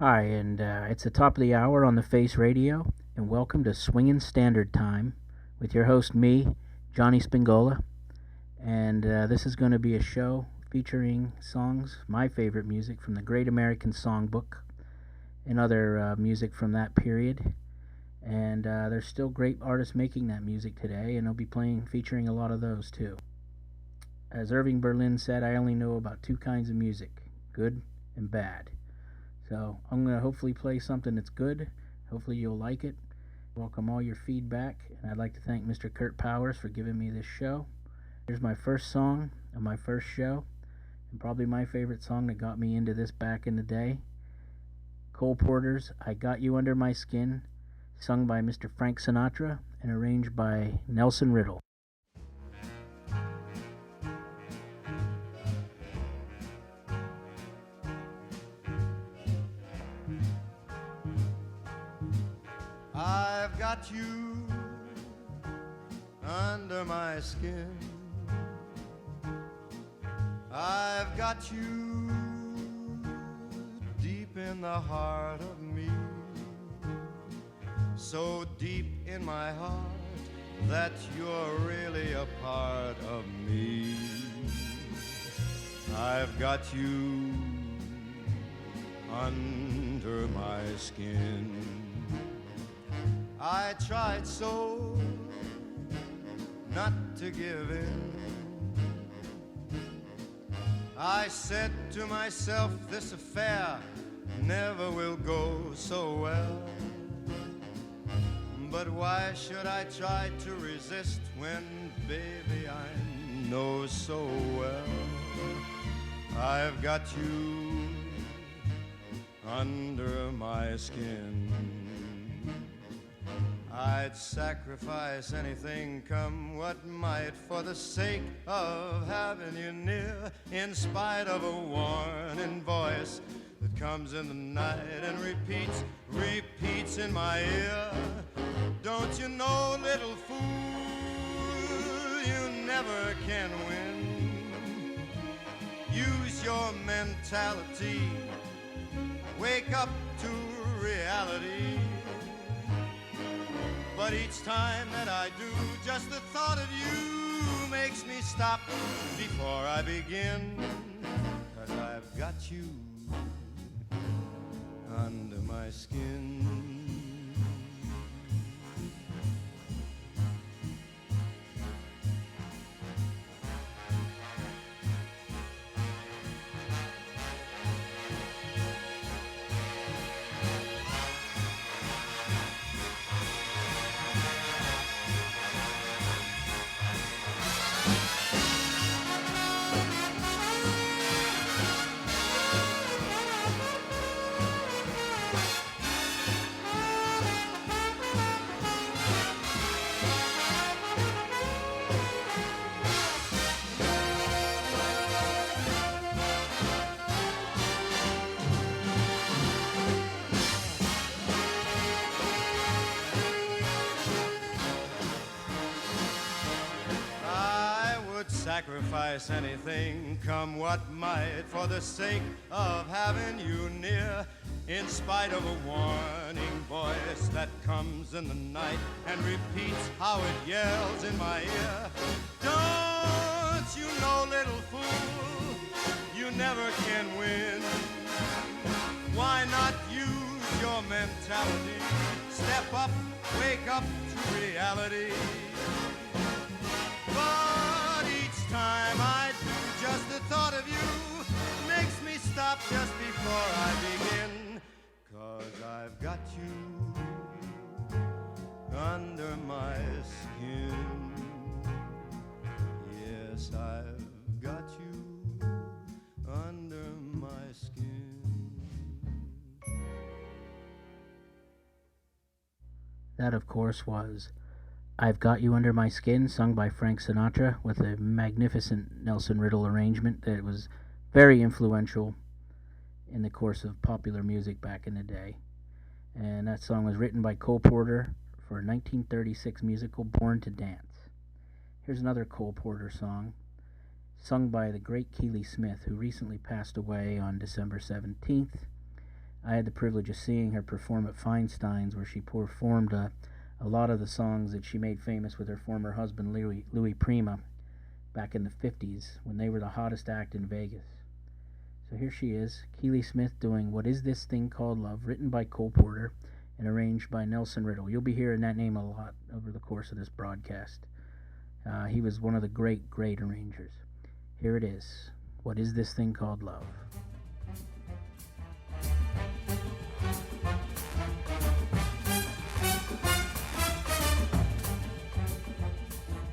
Hi, and it's the top of the hour on the Face Radio, and welcome to Swingin' Standard Time with your host, me, Johnny Spingola. And this is going to be a show featuring songs, my favorite music from the Great American Songbook and other music from that period. And there's still great artists making that music today, and I'll be featuring a lot of those too. As Irving Berlin said, I only know about two kinds of music, good and bad. So I'm going to hopefully play something that's good. Hopefully you'll like it. Welcome all your feedback, and I'd like to thank Mr. Kurt Powers for giving me this show. Here's my first song of my first show, and probably my favorite song that got me into this back in the day. Cole Porter's I Got You Under My Skin, sung by Mr. Frank Sinatra and arranged by Nelson Riddle. I've got you under my skin. I've got you deep in the heart of me, so deep in my heart that you're really a part of me. I've got you under my skin. I tried so not to give in. I said to myself, this affair never will go so well. But why should I try to resist when, baby, I know so well I've got you under my skin. I'd sacrifice anything, come what might, for the sake of having you near, in spite of a warning voice that comes in the night and repeats in my ear. Don't you know, little fool, you never can win. Use your mentality, wake up to reality. But each time that I do, just the thought of you makes me stop before I begin. 'Cause I've got you under my skin. Sacrifice anything, come what might, for the sake of having you near, in spite of a warning voice that comes in the night and repeats how it yells in my ear. Don't you know, little fool, you never can win. Why not use your mentality? Step up, wake up to reality. But each time I do, just the thought of you makes me stop just before I begin. 'Cause I've got you under my skin. Yes, I've got you under my skin. That, of course, was I've Got You Under My Skin, sung by Frank Sinatra with a magnificent Nelson Riddle arrangement that was very influential in the course of popular music back in the day. And that song was written by Cole Porter for a 1936 musical Born to Dance. Here's another Cole Porter song, sung by the great Keely Smith, who recently passed away on December 17th. I had the privilege of seeing her perform at Feinstein's, where she performed a lot of the songs that she made famous with her former husband, Louis Prima, back in the 50s, when they were the hottest act in Vegas. So here she is, Keely Smith, doing What Is This Thing Called Love, written by Cole Porter and arranged by Nelson Riddle. You'll be hearing that name a lot over the course of this broadcast. He was one of the great arrangers. Here it is, What Is This Thing Called Love?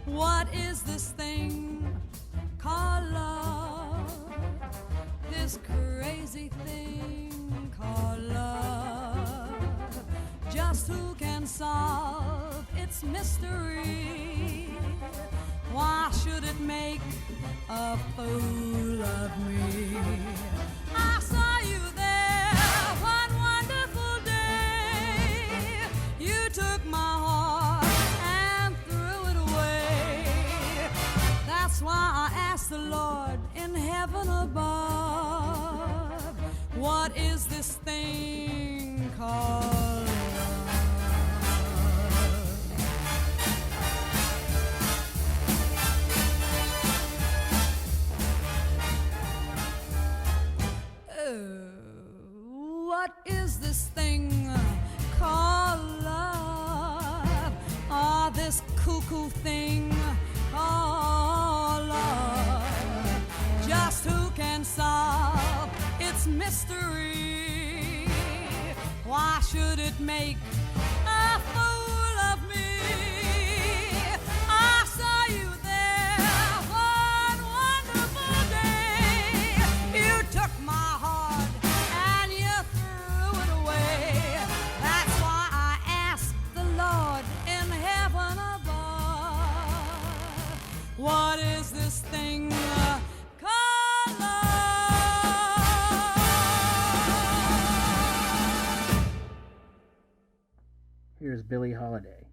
What is this thing called love? This crazy thing called love. Just who can solve its mystery? Why should it make a fool of me? I saw you there one wonderful day. You took my heart and threw it away. That's why I asked the Lord in heaven above, what is this thing called love? What is this thing called love? Oh, this cuckoo thing called love. Just who can solve its mystery? Why should it make a fool of me? I saw you there one wonderful day. You took my heart and you threw it away. That's why I asked the Lord in heaven above, what is this thing called love? Here's Billie Holiday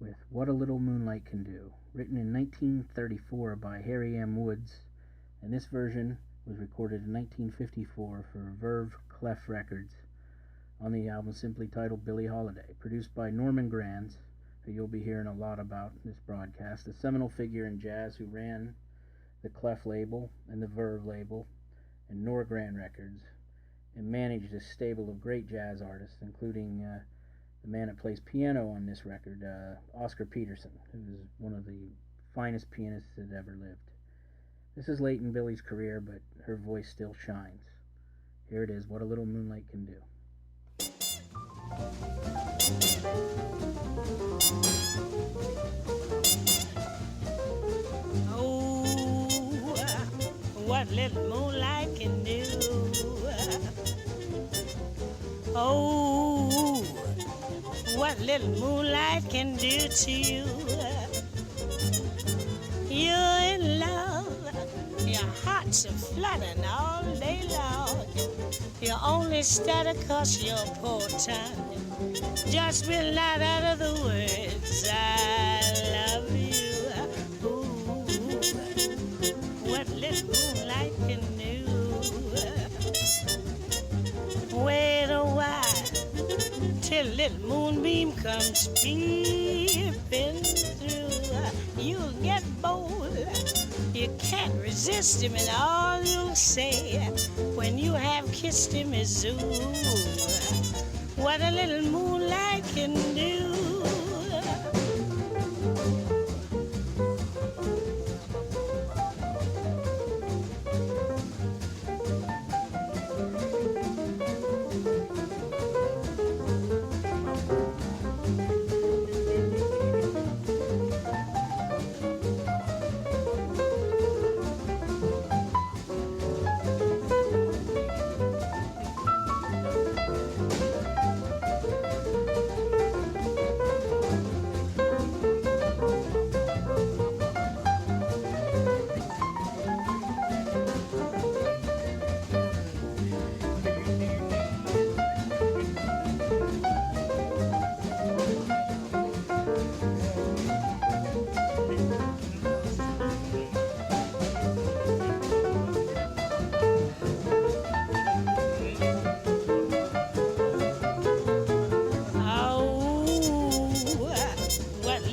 with What a Little Moonlight Can Do, written in 1934 by Harry M. Woods, and this version was recorded in 1954 for Verve Clef Records on the album simply titled Billie Holiday, produced by Norman Granz, who you'll be hearing a lot about in this broadcast, a seminal figure in jazz who ran the Clef label and the Verve label and Norgran Records, and managed a stable of great jazz artists, including the man that plays piano on this record, Oscar Peterson, who is one of the finest pianists that ever lived. This is late in Billie's career, but her voice still shines. Here it is, What a Little Moonlight Can Do. Oh, what little moonlight can do. Oh, what little moonlight can do to you. You're in love, your heart's a fluttering all day long. You only stutter 'cause your poor tongue just will not utter the words, I love you. Ooh, what little moonlight can do. Wait a while till little moonbeam comes peeping through. You'll get bold, you can't resist him, and all you'll say when you have kissed him is, ooh, what a little moonlight can do.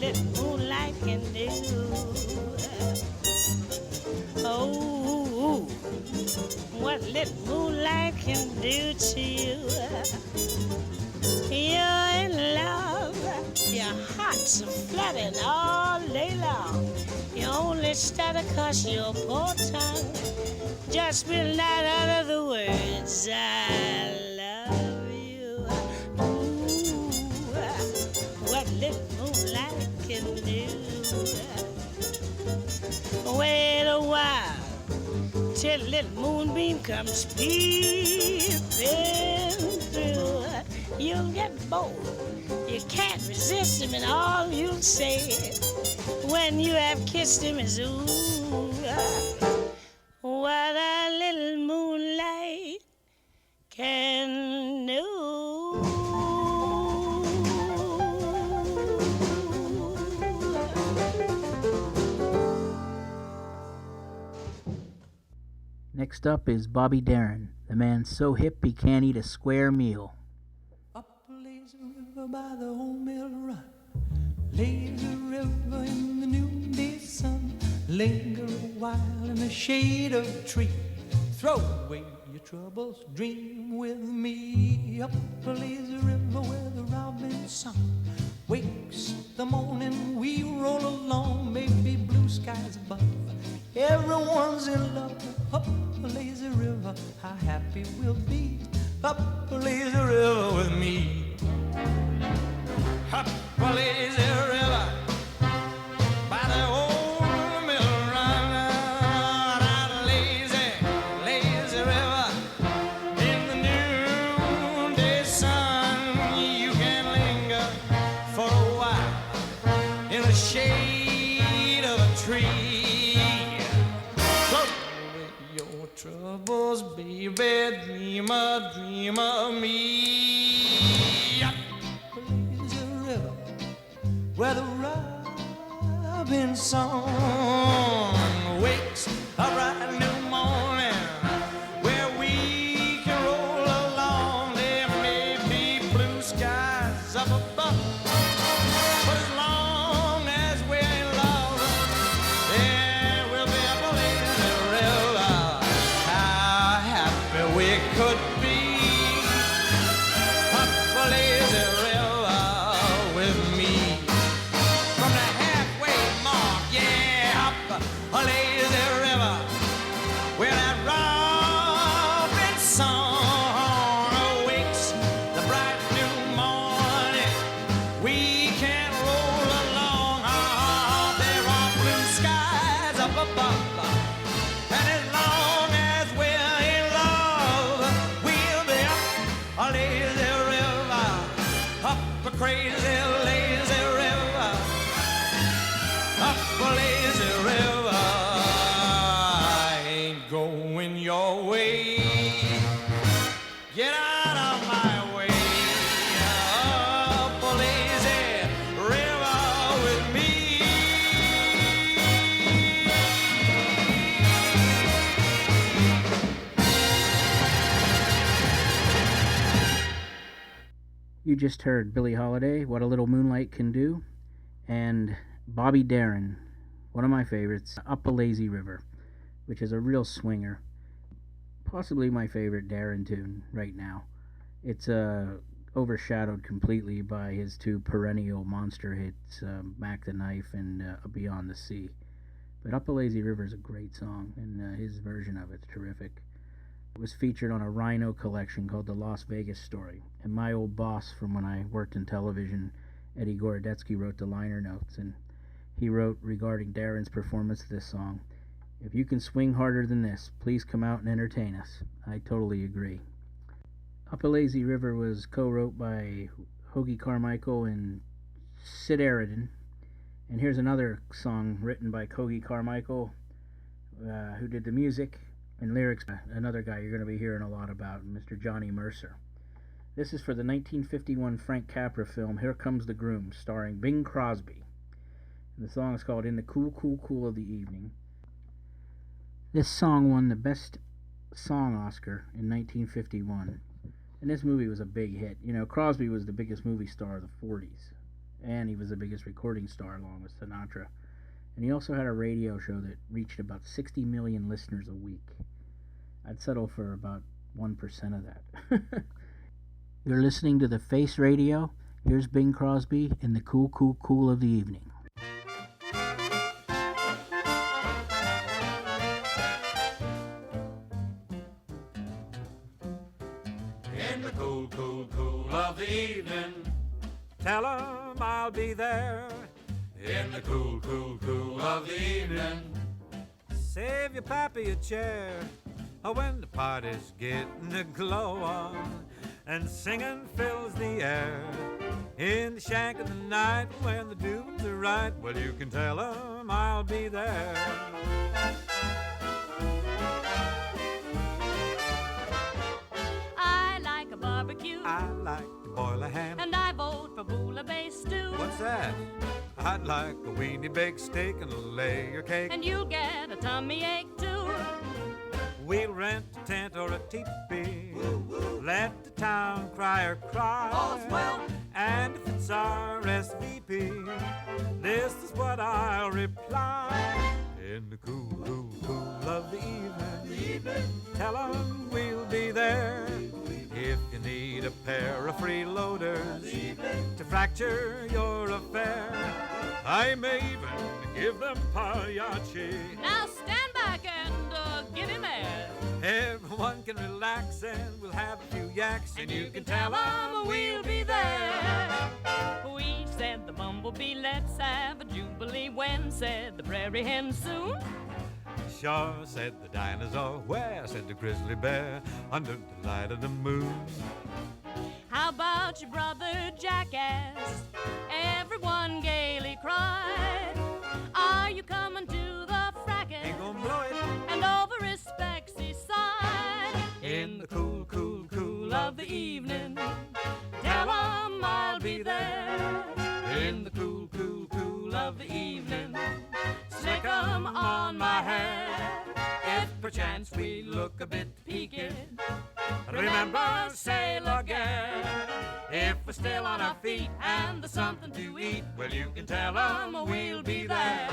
little moonlight can do. Oh, what little moonlight can do to you. You're in love, your heart's flooding all day long. You only stutter 'cause your poor tongue just will not utter the words I love you. Ooh, what little moonlight can do. Wait a while till a little moonbeam comes peeping through. You'll get bored. You can't resist him, and all you'll say when you have kissed him is, ooh, what a little moonlight can do. Next up is Bobby Darin. The man's so hip he can't eat a square meal. Up a lazy river by the old mill run, lazy river in the noonday sun. Linger a while in the shade of a tree. Throw away your troubles, dream with me. Up a lazy river where the robin song wakes the morning. We roll along, maybe blue skies above. Everyone's in love. Up a lazy river, how happy we'll be. Up a lazy river with me. Up a lazy river by the old mill run. Down a lazy, lazy river in the noonday sun. You can linger for a while in the shade of a tree. Throw away your troubles, baby, dream of me. Up a lazy river where the robin song wakes a bright new morning, where we can roll along. There may be blue skies up above, but as long as we're in love, there will be a lazy river. How happy we could be. Up a lazy river with me. From the halfway mark, yeah, up a lazy river where that robin song awakes the bright new morning. We can roll along. There are blue skies up above, and as long as we're in love, we'll be up a lazy river, up a crazy lazy river, up a lazy river. I ain't going your way. Get out of my way. Up a lazy river with me. You just heard Billie Holiday, What a Little Moonlight Can Do, and Bobby Darin, one of my favorites, Up a Lazy River, which is a real swinger. Possibly my favorite Darin tune right now. It's overshadowed completely by his two perennial monster hits, Mac the Knife and Beyond the Sea. But Up a Lazy River is a great song, and his version of it's terrific. It was featured on a Rhino collection called The Las Vegas Story, and my old boss from when I worked in television, Eddie Gorodetsky, wrote the liner notes, and he wrote regarding Darin's performance of this song, "If you can swing harder than this, please come out and entertain us." I totally agree. Up a Lazy River was co-wrote by Hoagy Carmichael and Sid Aridin, and here's another song written by Hoagy Carmichael, who did the music and lyrics, another guy you're going to be hearing a lot about, Mr. Johnny Mercer. This is for the 1951 Frank Capra film Here Comes the Groom, starring Bing Crosby. And the song is called In the Cool, Cool, Cool of the Evening. This song won the Best Song Oscar in 1951. And this movie was a big hit. You know, Crosby was the biggest movie star of the 40s. and he was the biggest recording star along with Sinatra. And he also had a radio show that reached about 60 million listeners a week. I'd settle for about 1% of that. You're listening to The Face Radio. Here's Bing Crosby in the cool, cool, cool of the evening. In the cool, cool, cool of the evening, tell 'em I'll be there. In the cool, cool, cool of the evening, save your pappy a chair. When the party's getting a glow on and singing fills the air. In the shank of the night when the dudes are right, well, you can tell 'em I'll be there. I like a barbecue, I like to boil a ham. and I vote for bouillabaisse stew. What's that? I'd like a weenie baked steak and a layer cake. And you'll get a tummy ache too. We'll rent a tent or a teepee. Let the town crier cry. All's well. And if it's RSVP, this is what I'll reply. In the cool, cool, cool of the evening, tell 'em we'll be there. If you need a pair of freeloaders to fracture your affair, I may even give them pagliacci. Now stand back and give him air. Everyone can relax and we'll have a few yaks, And you can tell 'em we'll be there. We said the bumblebee, let's have a jubilee. When said the prairie hen soon? Sure, said the dinosaur. Where, said the grizzly bear, under the light of the moon. How about your brother jackass? Everyone gaily cried. Are you coming to the fracas? Ain't gonna blow it. And over his specs he sighed. In the cool, cool, cool of the evening, tell 'em I'll be there. In the cool, cool, cool Of the evening, slick 'em on my hair. If perchance we look a bit peaked, remember sail again. If we're still on our feet and there's something to eat, well, you can tell 'em we'll be there.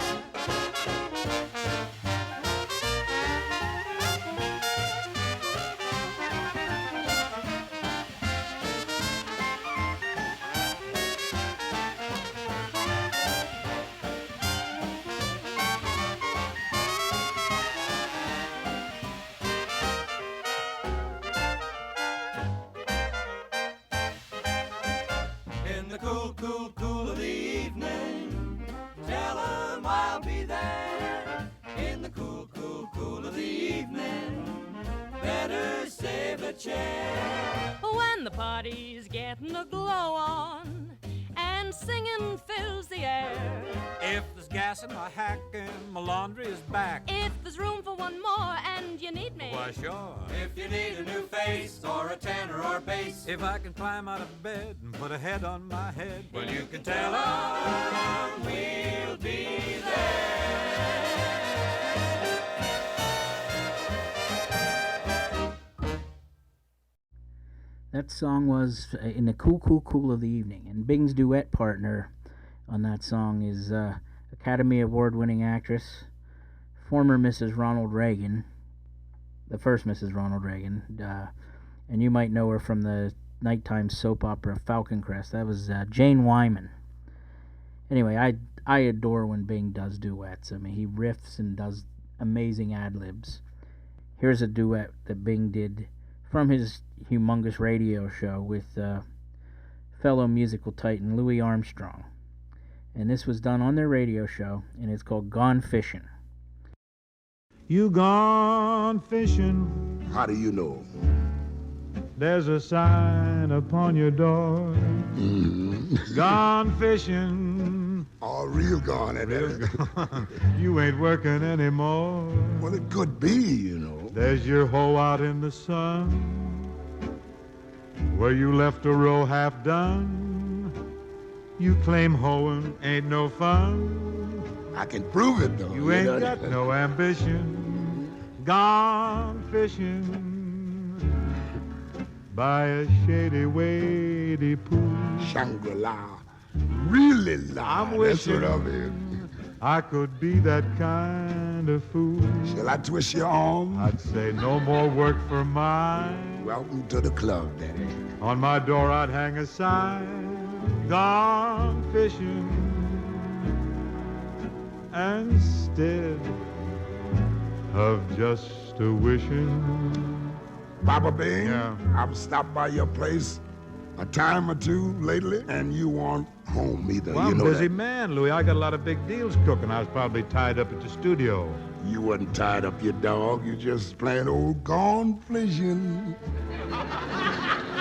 In the cool, cool, cool of the evening, tell 'em I'll be there. In the cool, cool, cool of the evening, better save a chair. When the party's getting a glow on and singing fills the air. If there's gas in my hack and my laundry is back, If there's room for one more and you need me, why sure. If you need a new face or a tenor or bass, If I can climb out of bed and put a head on my head, well, you can tell 'em we'll be there. That song was in the cool, cool, cool of the evening. And Bing's duet partner on that song is Academy Award-winning actress, former Mrs. Ronald Reagan, the first Mrs. Ronald Reagan, and you might know her from the nighttime soap opera Falcon Crest. That was Jane Wyman. Anyway, I adore when Bing does duets. I mean, he riffs and does amazing ad-libs. Here's a duet that Bing did from his humongous radio show with fellow musical titan Louis Armstrong. And this was done on their radio show, and it's called Gone Fishing. You gone fishing, How do you know? there's a sign upon your door. Gone fishing, All real gone, ain't it? you ain't working anymore. Well, it could be, you know. There's your hoe out in the sun, where you left a row half done. You claim hoeing ain't no fun. I can prove it, though. You ain't know? got no ambition. Gone fishing by a shady, wady pool. Shangri-La. Really lie. I'm That's what I wishing mean. I could be that kind of fool. Shall I twist your arm? I'd say no more work for mine. Welcome to the club, Daddy. On my door I'd hang a sign, gone fishing. Instead of just a wishing. Papa Bean, Yeah. I've stopped by your place a time or two lately, and you weren't home either. Well, you I'm know a busy that. man, Louis. I got a lot of big deals cooking. I was probably tied up at the studio. You wasn't tied up, your dog. You just plain old gone fishing.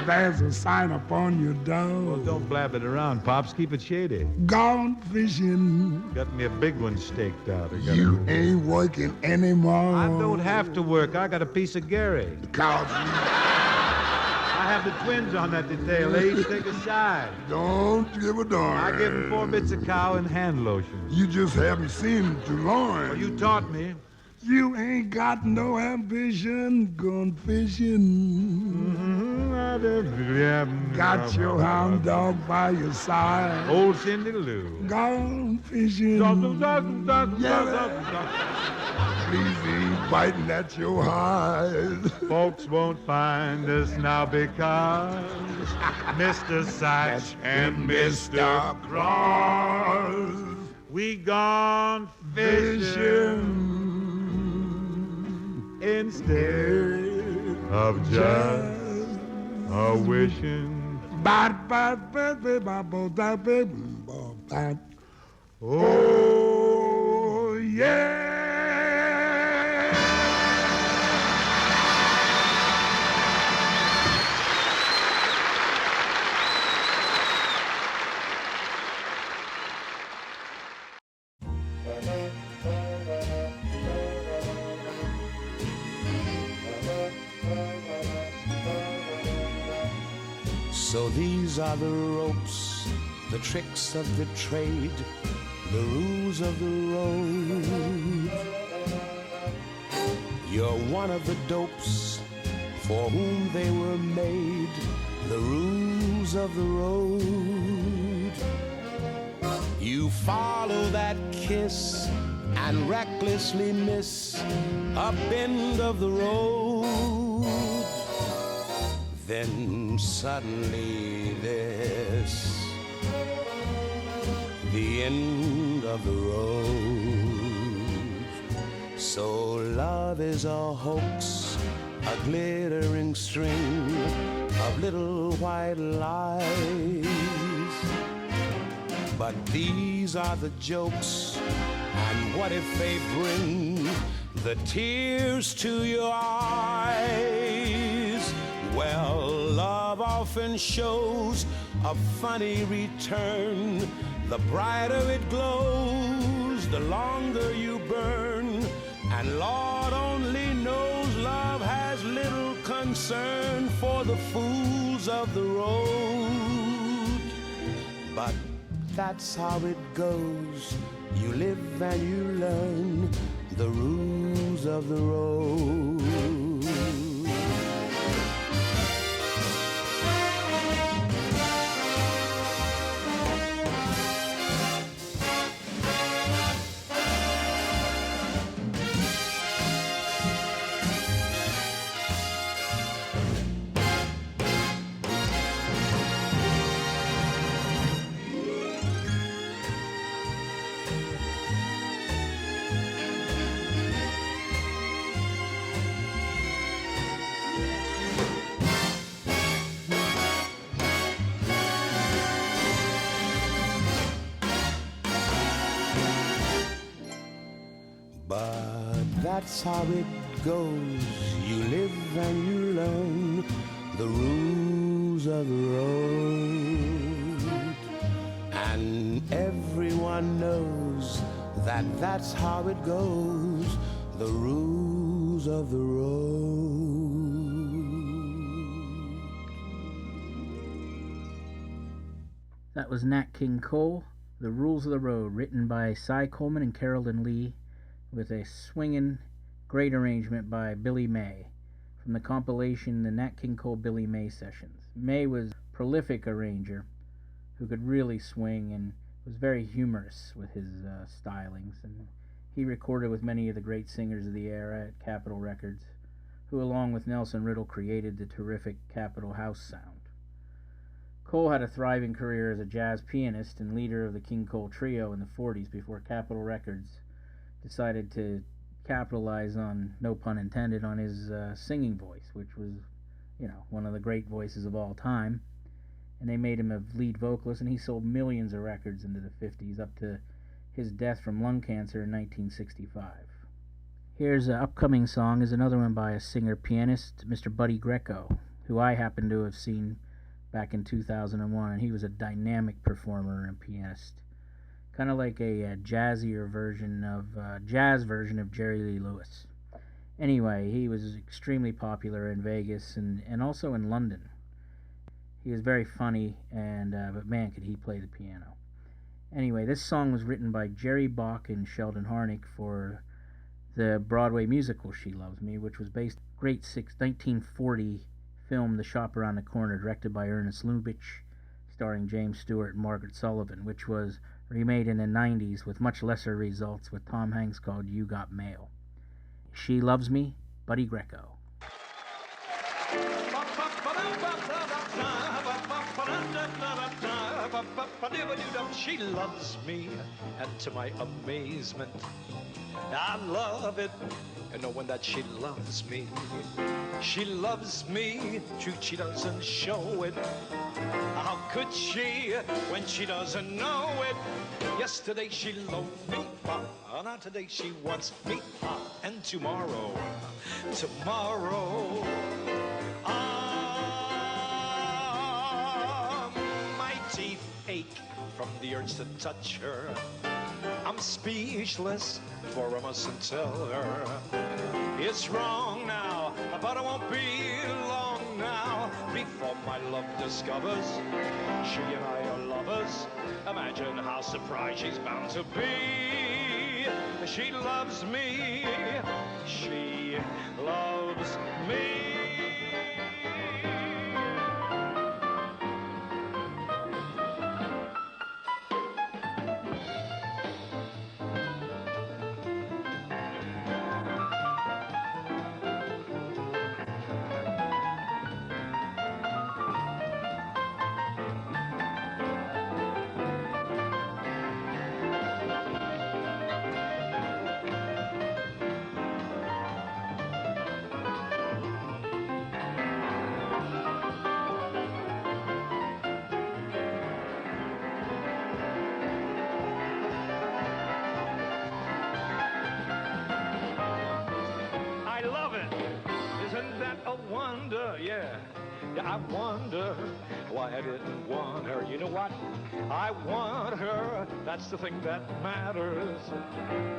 There's a sign upon your dog. Well, don't blab it around, Pops. Keep it shady. Gone fishing. Got me a big one staked out. You ain't working anymore. I don't have to work. I got a piece of Gary. Cause I have the twins on that detail. They each take a side. don't give a darn. I give them 4 bits of cow and hand lotion. You just haven't seen him too long. Well, you taught me. You ain't got no ambition, gone fishing. Got your hound dog by your side, Old Cindy Lou. gone fishing. Please ain't biting at your hide. Folks won't find us now because Mr. Sykes and Mr. Cross, we gone fishing instead of just a wishing. Oh, yeah. So these are the ropes, the tricks of the trade, the rules of the road. You're one of the dopes for whom they were made, the rules of the road. You follow that kiss and recklessly miss a bend of the road. Then suddenly this, the end of the road. So love is a hoax, a glittering string of little white lies. But these are the jokes, and what if they bring the tears to your eyes? Well, love often shows a funny return. The brighter it glows, the longer you burn. And Lord only knows love has little concern for the fools of the road. But that's how it goes. You live and you learn the rules of the road. That's how it goes. You live and you learn the rules of the road. And everyone knows that that's how it goes. The rules of the road. That was Nat King Cole, The Rules of the Road, written by Cy Coleman and Carolyn Lee, with a swingin' great arrangement by Billy May from the compilation The Nat King Cole Billy May Sessions. May was a prolific arranger who could really swing and was very humorous with his stylings. And he recorded with many of the great singers of the era at Capitol Records, who along with Nelson Riddle created the terrific Capitol House sound. Cole had a thriving career as a jazz pianist and leader of the King Cole Trio in the 40s before Capitol Records decided to capitalize on, no pun intended, on his singing voice, which was, one of the great voices of all time. And they made him a lead vocalist, and he sold millions of records into the 50s, up to his death from lung cancer in 1965. Here's an upcoming song is another one by a singer-pianist, Mr. Buddy Greco, who I happen to have seen back in 2001, and he was a dynamic performer and pianist. Kind of like a jazzier version of, jazz version of Jerry Lee Lewis. Anyway, he was extremely popular in Vegas and also in London. He was very funny, but man, could he play the piano. Anyway, this song was written by Jerry Bach and Sheldon Harnick for the Broadway musical She Loves Me, which was based on the great 1940 film The Shop Around the Corner, directed by Ernest Lubitsch, starring James Stewart and Margaret Sullivan, which was remade in the 90s with much lesser results, with Tom Hanks, called You Got Mail. She Loves Me, Buddy Greco. She loves me, and to my amazement, I love it, and knowing that she loves me. She loves me, true, she doesn't show it. How could she when she doesn't know it? Yesterday she loved me, now today she wants me, and tomorrow, my teeth ache from the urge to touch her. I'm speechless, for I mustn't tell her. It's wrong now, but it won't be long now before my love discovers she and I are lovers. Imagine how surprised she's bound to be. She loves me, she loves me. I wonder why I didn't want her. You know what? I want her. That's the thing that matters.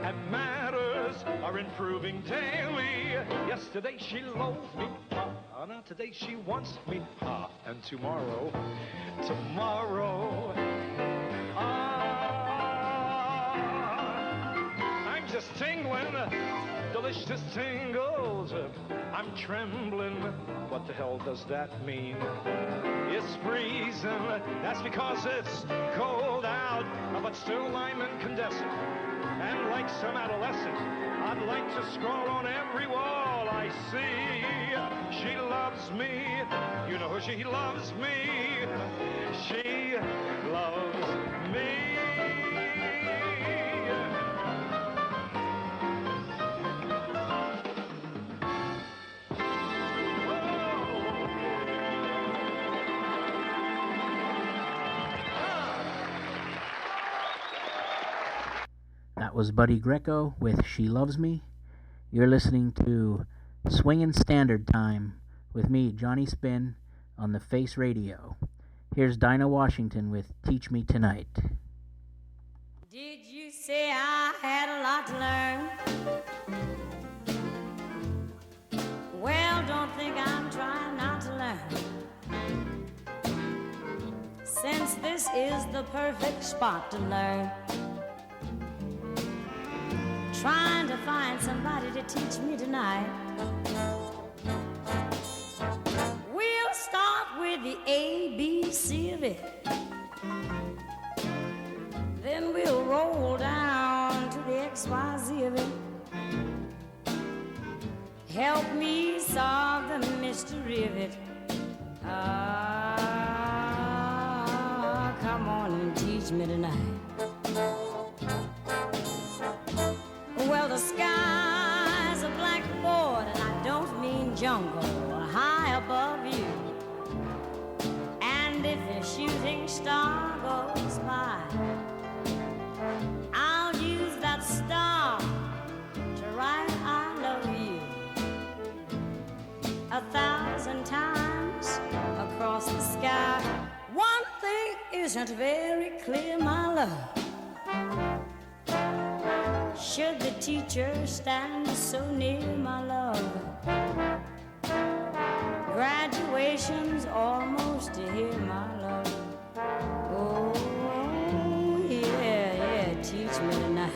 And matters are improving daily. Yesterday she loathed me. Now today she wants me. And tomorrow, I'm just tingling. Delicious tingles. I'm trembling. What the hell does that mean? It's freezing. That's because it's cold out. But still I'm incandescent. And like some adolescent, I'd like to scroll on every wall I see. She loves me. You know she loves me. She loves me. That was Buddy Greco with She Loves Me. You're listening to Swingin' Standard Time with me, Johnny Spin, on the Face Radio. Here's Dinah Washington with Teach Me Tonight. Did you say I had a lot to learn? Well, don't think I'm trying not to learn, since this is the perfect spot to learn. Trying to find somebody to teach me tonight. We'll start with the ABC of it. XYZ of it. Help me solve the mystery of it. Come on and teach me tonight. Well, the sky's a blackboard, and I don't mean jungle, high above you. And if a shooting star goes by, I'll use that star to write I love you 1,000 times across the sky. One thing isn't very clear, my love. Should the teacher stand so near, my love? Graduation's almost here, my love. Oh, yeah, teach me tonight.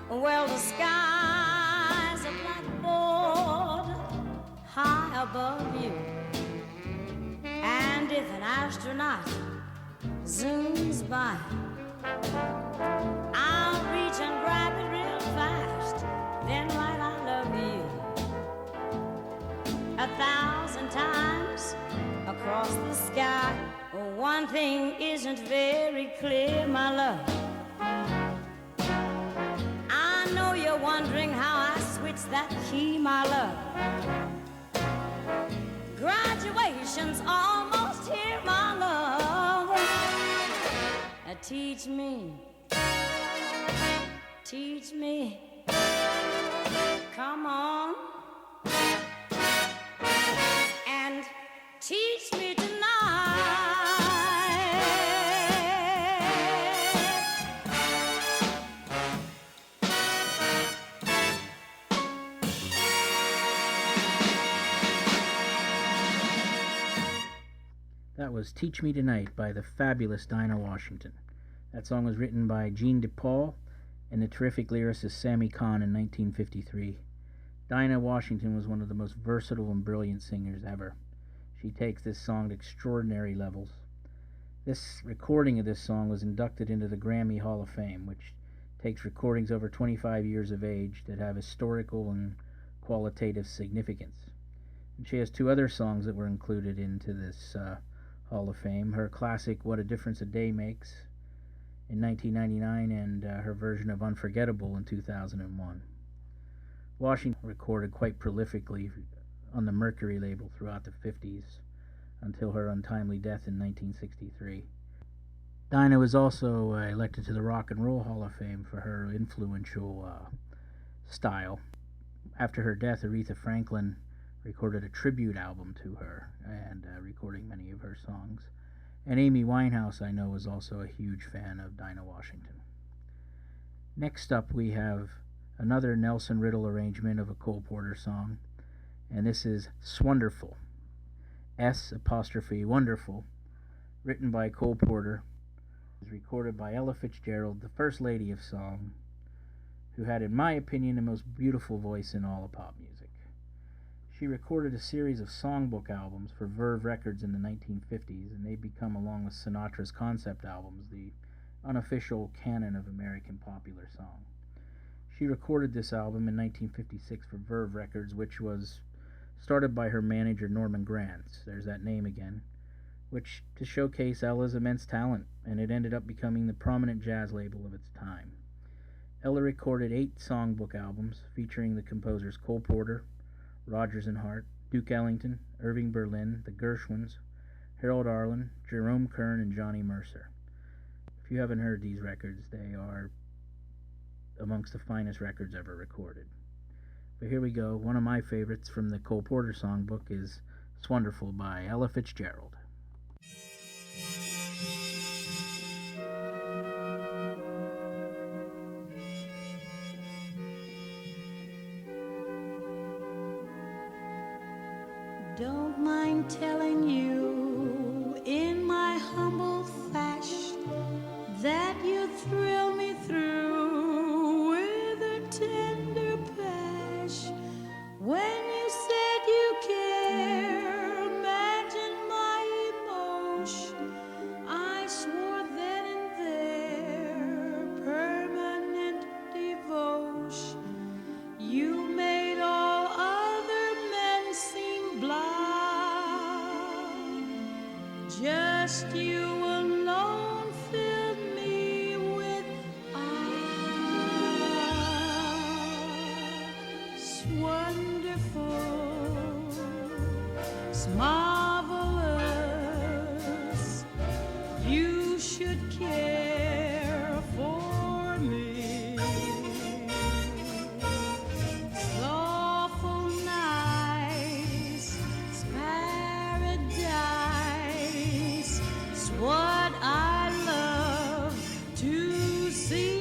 Well, the sky's a blackboard high above you. And if an astronaut zooms by, I'll reach and grab it real fast, then write I love you 1,000 times across the sky. One thing isn't very clear, my love. I know you're wondering how I switched that key, my love. Graduation's almost here, my love. Teach me, come on, and teach me tonight. That was Teach Me Tonight by the fabulous Dinah Washington. That song was written by Gene DePaul and the terrific lyricist Sammy Cahn in 1953. Dinah Washington was one of the most versatile and brilliant singers ever. She takes this song to extraordinary levels. This recording of this song was inducted into the Grammy Hall of Fame, which takes recordings over 25 years of age that have historical and qualitative significance. And she has two other songs that were included into this Hall of Fame. Her classic What a Difference a Day Makes in 1999 and her version of Unforgettable in 2001. Washington recorded quite prolifically on the Mercury label throughout the 50s until her untimely death in 1963. Dinah was also elected to the Rock and Roll Hall of Fame for her influential style. After her death, Aretha Franklin recorded a tribute album to her and recording many of her songs. And Amy Winehouse, I know, is also a huge fan of Dinah Washington. Next up, we have another Nelson Riddle arrangement of a Cole Porter song, and this is Swonderful, S''Wonderful, written by Cole Porter. It was recorded by Ella Fitzgerald, the first lady of song, who had, in my opinion, the most beautiful voice in all of pop music. She recorded a series of songbook albums for Verve Records in the 1950s, and they become, along with Sinatra's concept albums, the unofficial canon of American popular song. She recorded this album in 1956 for Verve Records, which was started by her manager Norman Granz, there's that name again, which to showcase Ella's immense talent, and it ended up becoming the prominent jazz label of its time. Ella recorded 8 songbook albums featuring the composers Cole Porter, Rodgers and Hart, Duke Ellington, Irving Berlin, the Gershwins, Harold Arlen, Jerome Kern, and Johnny Mercer. If you haven't heard these records, they are amongst the finest records ever recorded. But here we go. One of my favorites from the Cole Porter songbook is Swonderful by Ella Fitzgerald. Don't mind telling you in my humble fashion that you thrill me through with a tender passion. When you said you care, imagine my emotion. I swore then and there should care for me. Awful nice paradise is what I love to see.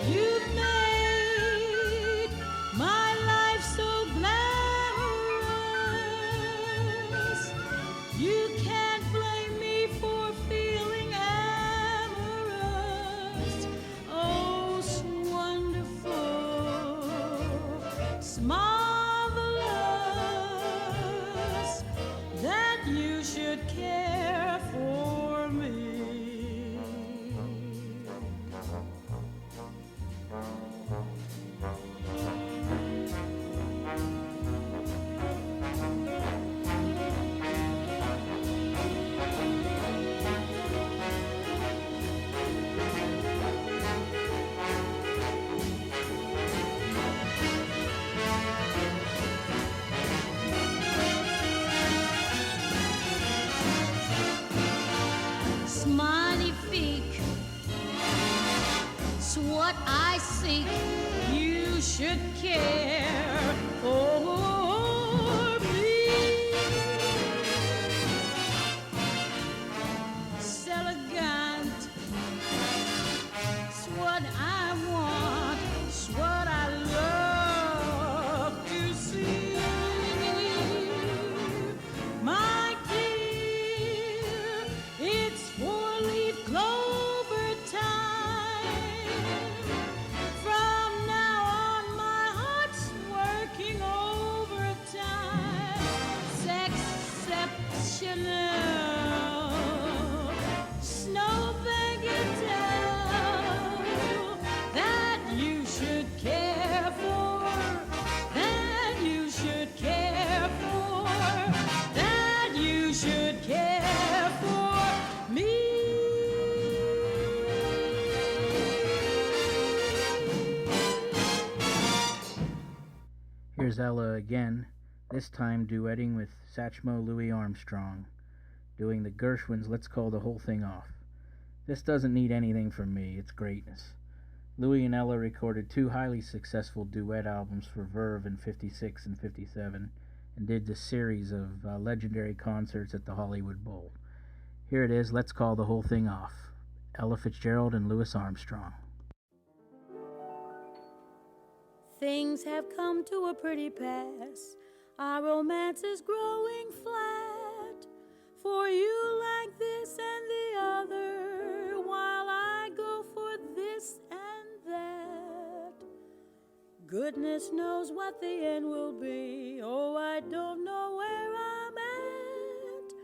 You've made my life so glamorous. You can't blame me for feeling amorous. Oh, it's wonderful, it's marvelous that you should care for me. It's magnifique, it's what I seek. You should care for me. It's elegant, it's what I want, it's what I love to see. My dear, it's four-leaf clover time. From now on, my heart's working overtime. It's exceptional, snowbank that you should care for, that you should care for, that you should care for me. Here's Ella again, this time duetting with Satchmo Louis Armstrong, doing the Gershwin's Let's Call the Whole Thing Off. This doesn't need anything from me, it's greatness. Louis and Ella recorded two highly successful duet albums for Verve in 56 and 57, and did this series of legendary concerts at the Hollywood Bowl. Here it is, Let's Call the Whole Thing Off. Ella Fitzgerald and Louis Armstrong. Things have come to a pretty pass. Our romance is growing flat. For you like this and the other, while I go for this and that. Goodness knows what the end will be. Oh, I don't know where I'm at.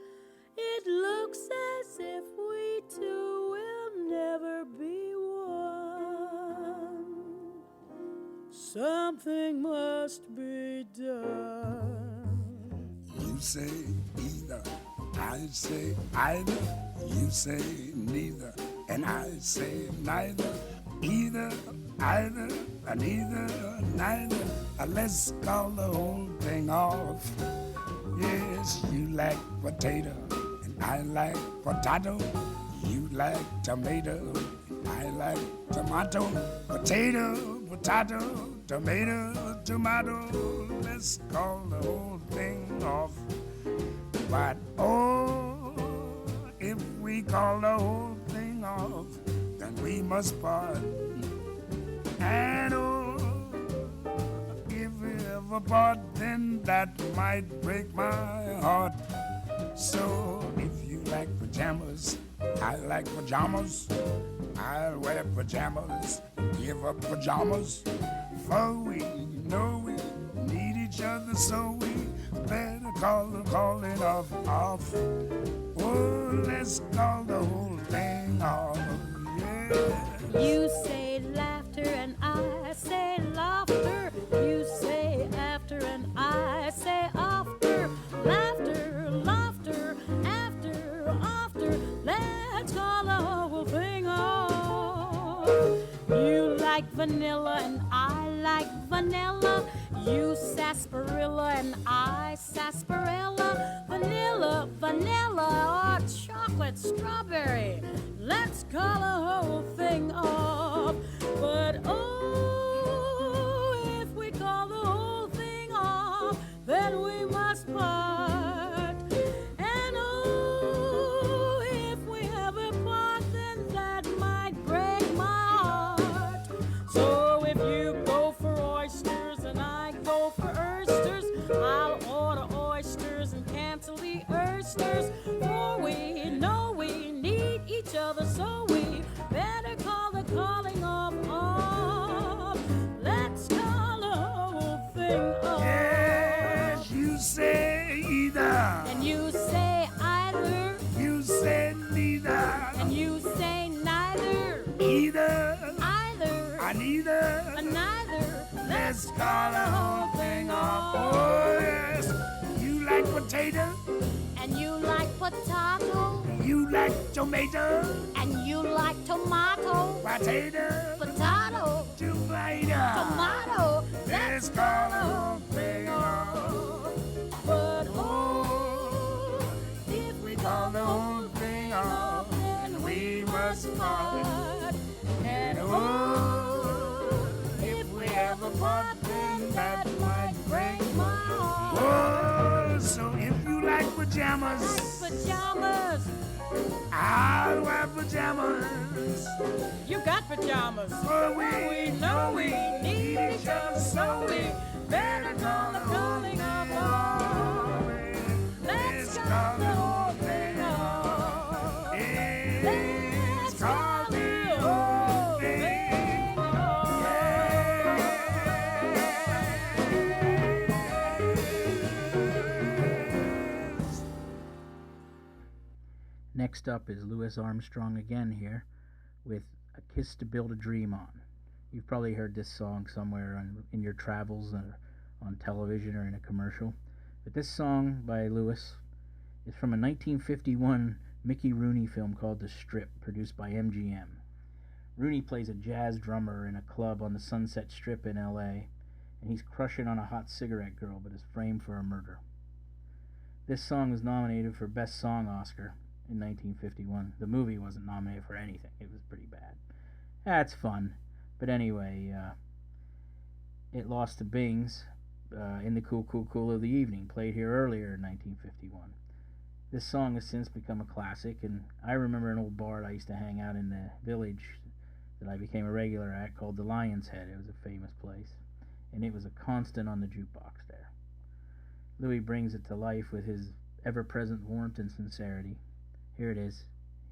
It looks as if we two will never be one. Something must be done. You say either, I say either. You say neither, and I say neither. Either, either, neither, neither. Let's call the whole thing off. Yes, you like potato, and I like potato. You like tomato, and I like tomato. Potato, potato, tomato, tomato. Let's call the whole thing off. But oh, if we call the whole thing off, then we must part. And oh, if we ever part, then that might break my heart. So if you like pajamas, I like pajamas. I'll wear pajamas, give up pajamas. For we know we need each other, so we better call it off. Oh, let's call the whole thing off, yeah. You say laughter and I say laughter. You say after and I say after. Laughter, laughter, after. Let's call the whole thing off. You like vanilla and I like vanilla. You sarsaparilla and I sarsaparilla. Vanilla, vanilla, or chocolate. chocolate, strawberry. Let's call the whole thing off. But oh, if we call the whole thing off, then we must part. And oh, if we ever part, then that might break my heart. So if you go for oysters and I go for oysters, I'll order oysters and cancel the oysters. For we know we need each other, so we better call the calling off. Let's call the whole thing off. Yes, you say either. And you say either. You say neither. And you say neither. Either. Either. I neither. Neither. Let's call the whole thing off. Oh, yes. You like potato. And you like potato. You like tomato. And you like tomato. Potato. Potato. Tomato. Tomato. Let's call the whole thing off. But oh, If we call the whole thing off, then we must part. And oh, if we ever part, then that might break my heart. oh, so if you like pajamas, Pajamas. I'll wear pajamas. You got pajamas. For We know we need each other, so we better call the calling off. Let's call the whole thing off. Let's call the whole thing off. Next up is Louis Armstrong again here with A Kiss to Build a Dream On. You've probably heard this song somewhere in your travels or on television or in a commercial. But this song by Louis is from a 1951 Mickey Rooney film called The Strip, produced by MGM. Rooney plays a jazz drummer in a club on the Sunset Strip in L.A., and he's crushing on a hot cigarette girl but is framed for a murder. This song was nominated for Best Song Oscar in 1951. The movie wasn't nominated for anything. It was pretty bad. That's fun. But anyway, it lost to Bing's in the Cool Cool Cool of the Evening, played here earlier in 1951. This song has since become a classic, and I remember an old bar I used to hang out in the village that I became a regular at called the Lion's Head. It was a famous place, and it was a constant on the jukebox there. Louis brings it to life with his ever-present warmth and sincerity. Here it is.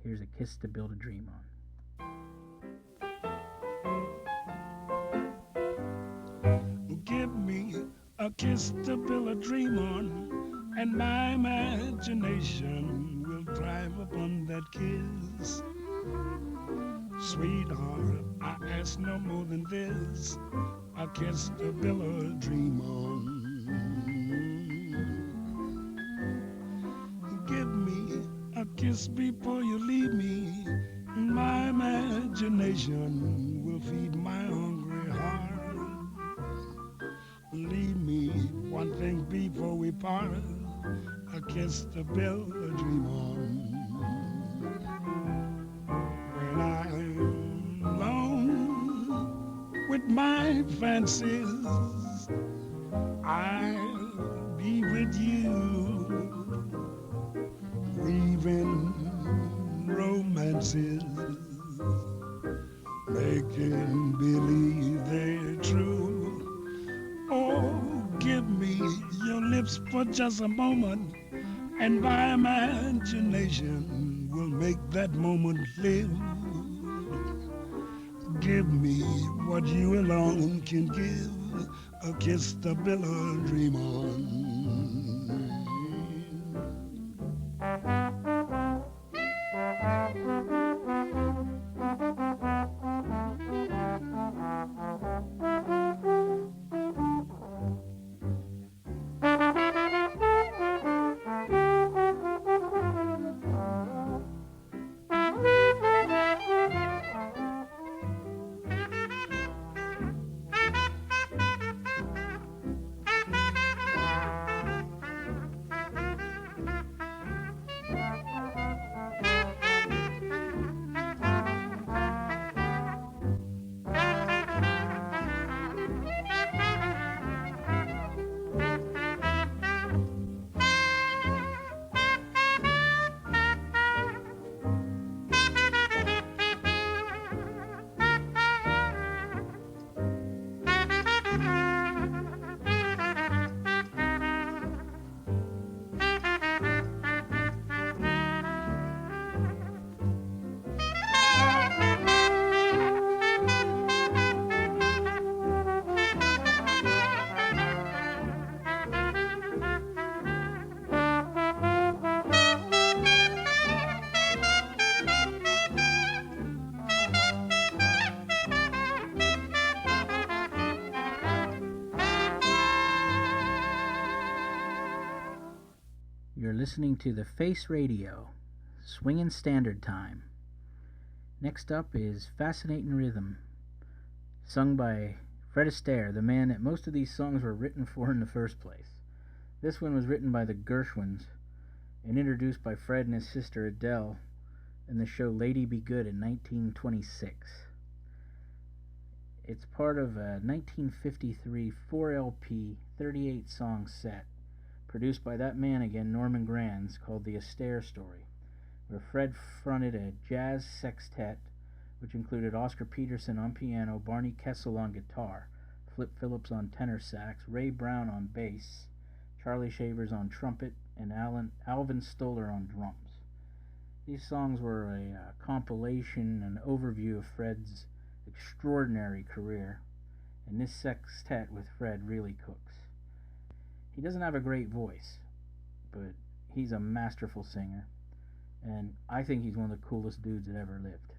Here's A Kiss to Build a Dream On. Give me a kiss to build a dream on, and my imagination will thrive upon that kiss. Sweetheart, I ask no more than this, a kiss to build a dream on. Give me a kiss before you leave me, my imagination will feed my hungry heart. Leave me one thing before we part, a kiss to build a dream on. When I'm alone with my fancies, I'll be with you, weaving romances, making believe they're true. Oh, give me your lips for just a moment, and my imagination will make that moment live. Give me what you alone can give, a kiss to build a dream on. listening to the Face Radio, Swingin' Standard Time. Next up is Fascinating Rhythm, sung by Fred Astaire, the man that most of these songs were written for in the first place. This one was written by the Gershwins and introduced by Fred and his sister Adele in the show Lady Be Good in 1926. It's part of a 1953 4LP 38-song set produced by that man again, Norman Granz, called The Astaire Story, where Fred fronted a jazz sextet which included Oscar Peterson on piano, Barney Kessel on guitar, Flip Phillips on tenor sax, Ray Brown on bass, Charlie Shavers on trumpet, and Alvin Stoller on drums. These songs were a compilation, an overview of Fred's extraordinary career, and this sextet with Fred really cooks. He doesn't have a great voice, but he's a masterful singer, and I think he's one of the coolest dudes that ever lived.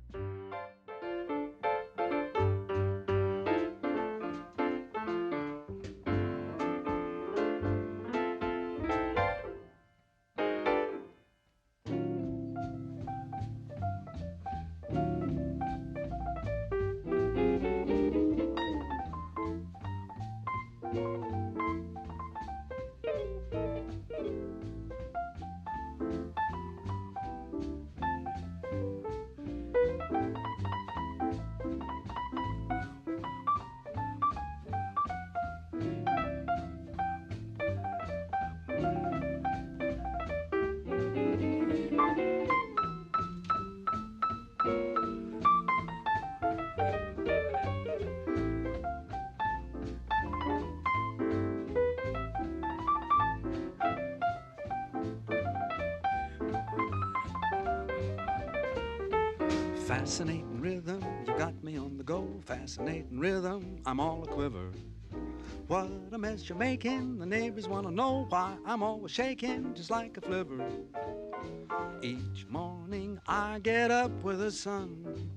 Fascinating rhythm, you got me on the go. Fascinating rhythm, I'm all a quiver. What a mess you're making, the neighbors want to know why I'm always shaking just like a flivver. Each morning I get up with the sun,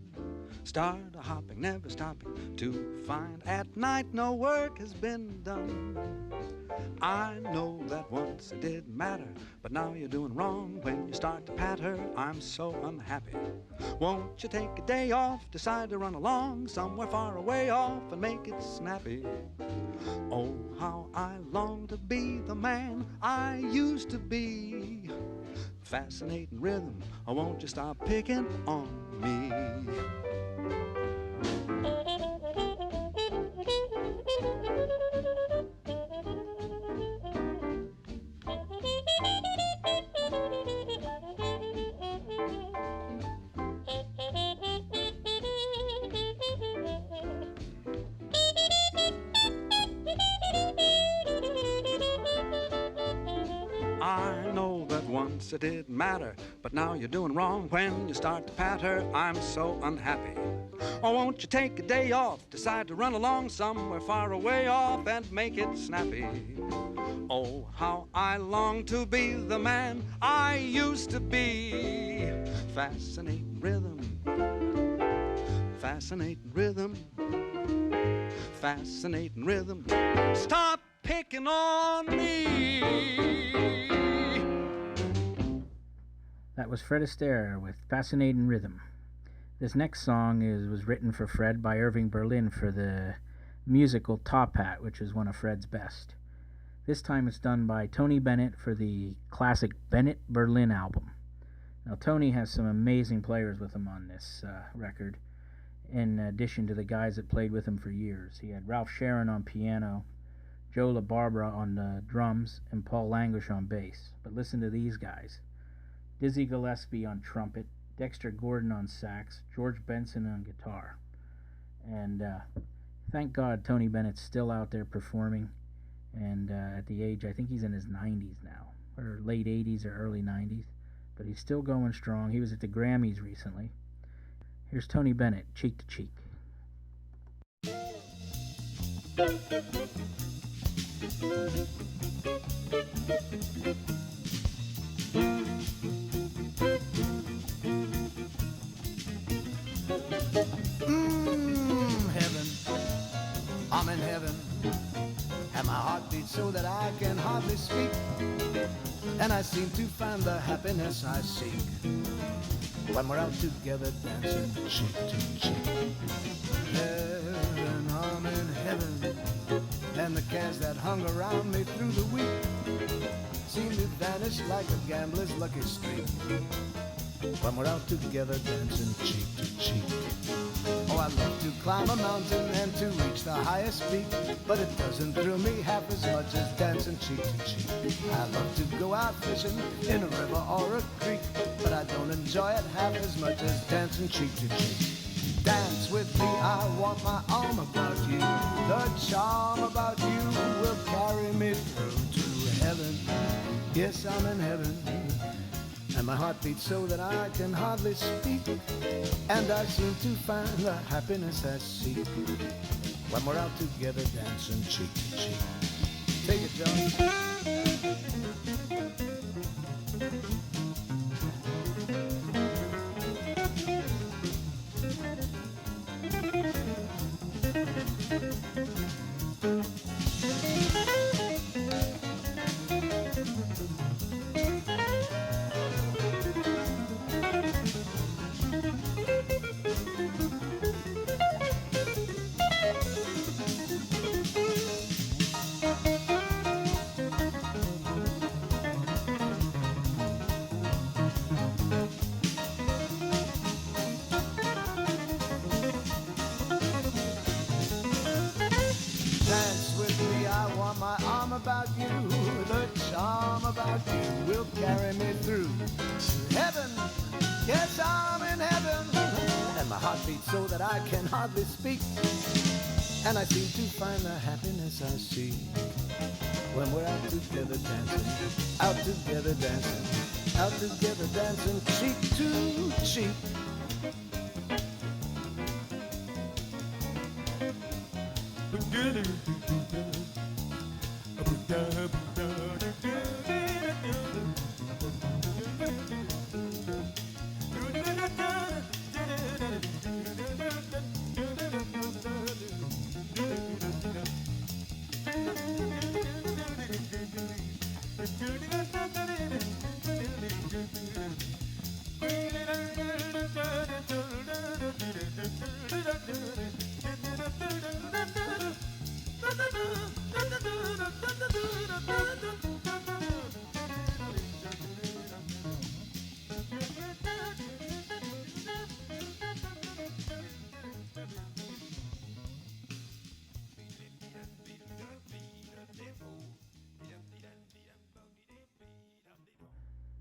start a hopping, never stopping, to find at night no work has been done. I know that once it didn't matter, but now you're doing wrong when you start to patter. I'm so unhappy. Won't you take a day off, decide to run along somewhere far away off and make it snappy? Oh, how I long to be the man I used to be. Fascinating rhythm, oh, won't you stop picking on me? I know that once it didn't matter, but now you're doing wrong when you start to patter. I'm so unhappy. Oh, won't you take a day off, decide to run along somewhere far away off and make it snappy? Oh, how I long to be the man I used to be. Fascinating rhythm, fascinating rhythm, fascinating rhythm. Stop picking on me. That was Fred Astaire with Fascinating Rhythm. This next song was written for Fred by Irving Berlin for the musical Top Hat, which is one of Fred's best. This time it's done by Tony Bennett for the classic Bennett Berlin album. Now Tony has some amazing players with him on this record, in addition to the guys that played with him for years. He had Ralph Sharon on piano, Joe LaBarbera on the drums, and Paul Languish on bass. But listen to these guys. Dizzy Gillespie on trumpet, Dexter Gordon on sax, George Benson on guitar. And thank God Tony Bennett's still out there performing, and at the age, I think he's in his 90s now, or late 80s or early 90s, but he's still going strong. He was at the Grammys recently. Here's Tony Bennett, Cheek to Cheek. Heaven, I'm in heaven, and my heart beats so that I can hardly speak. And and I seem to find the happiness I seek when we're out together dancing cheek to cheek. Heaven, I'm in heaven, and the cares that hung around me through the week seem to vanish like a gambler's lucky streak when we're out together dancing cheek to cheek. Oh, I love to climb a mountain and to reach the highest peak, but it doesn't thrill me half as much as dancing cheek to cheek. I love to go out fishing in a river or a creek, but I don't enjoy it half as much as dancing cheek to cheek. Dance with me, I want my arm about you. The charm about you will carry me through to heaven. Yes, I'm in heaven, and my heart beats so that I can hardly speak, and I seem to find the happiness I seek when we're out together dancing cheek to cheek. Take it, Johnny. About you, the charm about you will carry me through to heaven. Yes, I'm in heaven, and my heart beats so that I can hardly speak, and I seem to find the happiness I seek when we're out together dancing, out together dancing, out together dancing, cheek to cheek.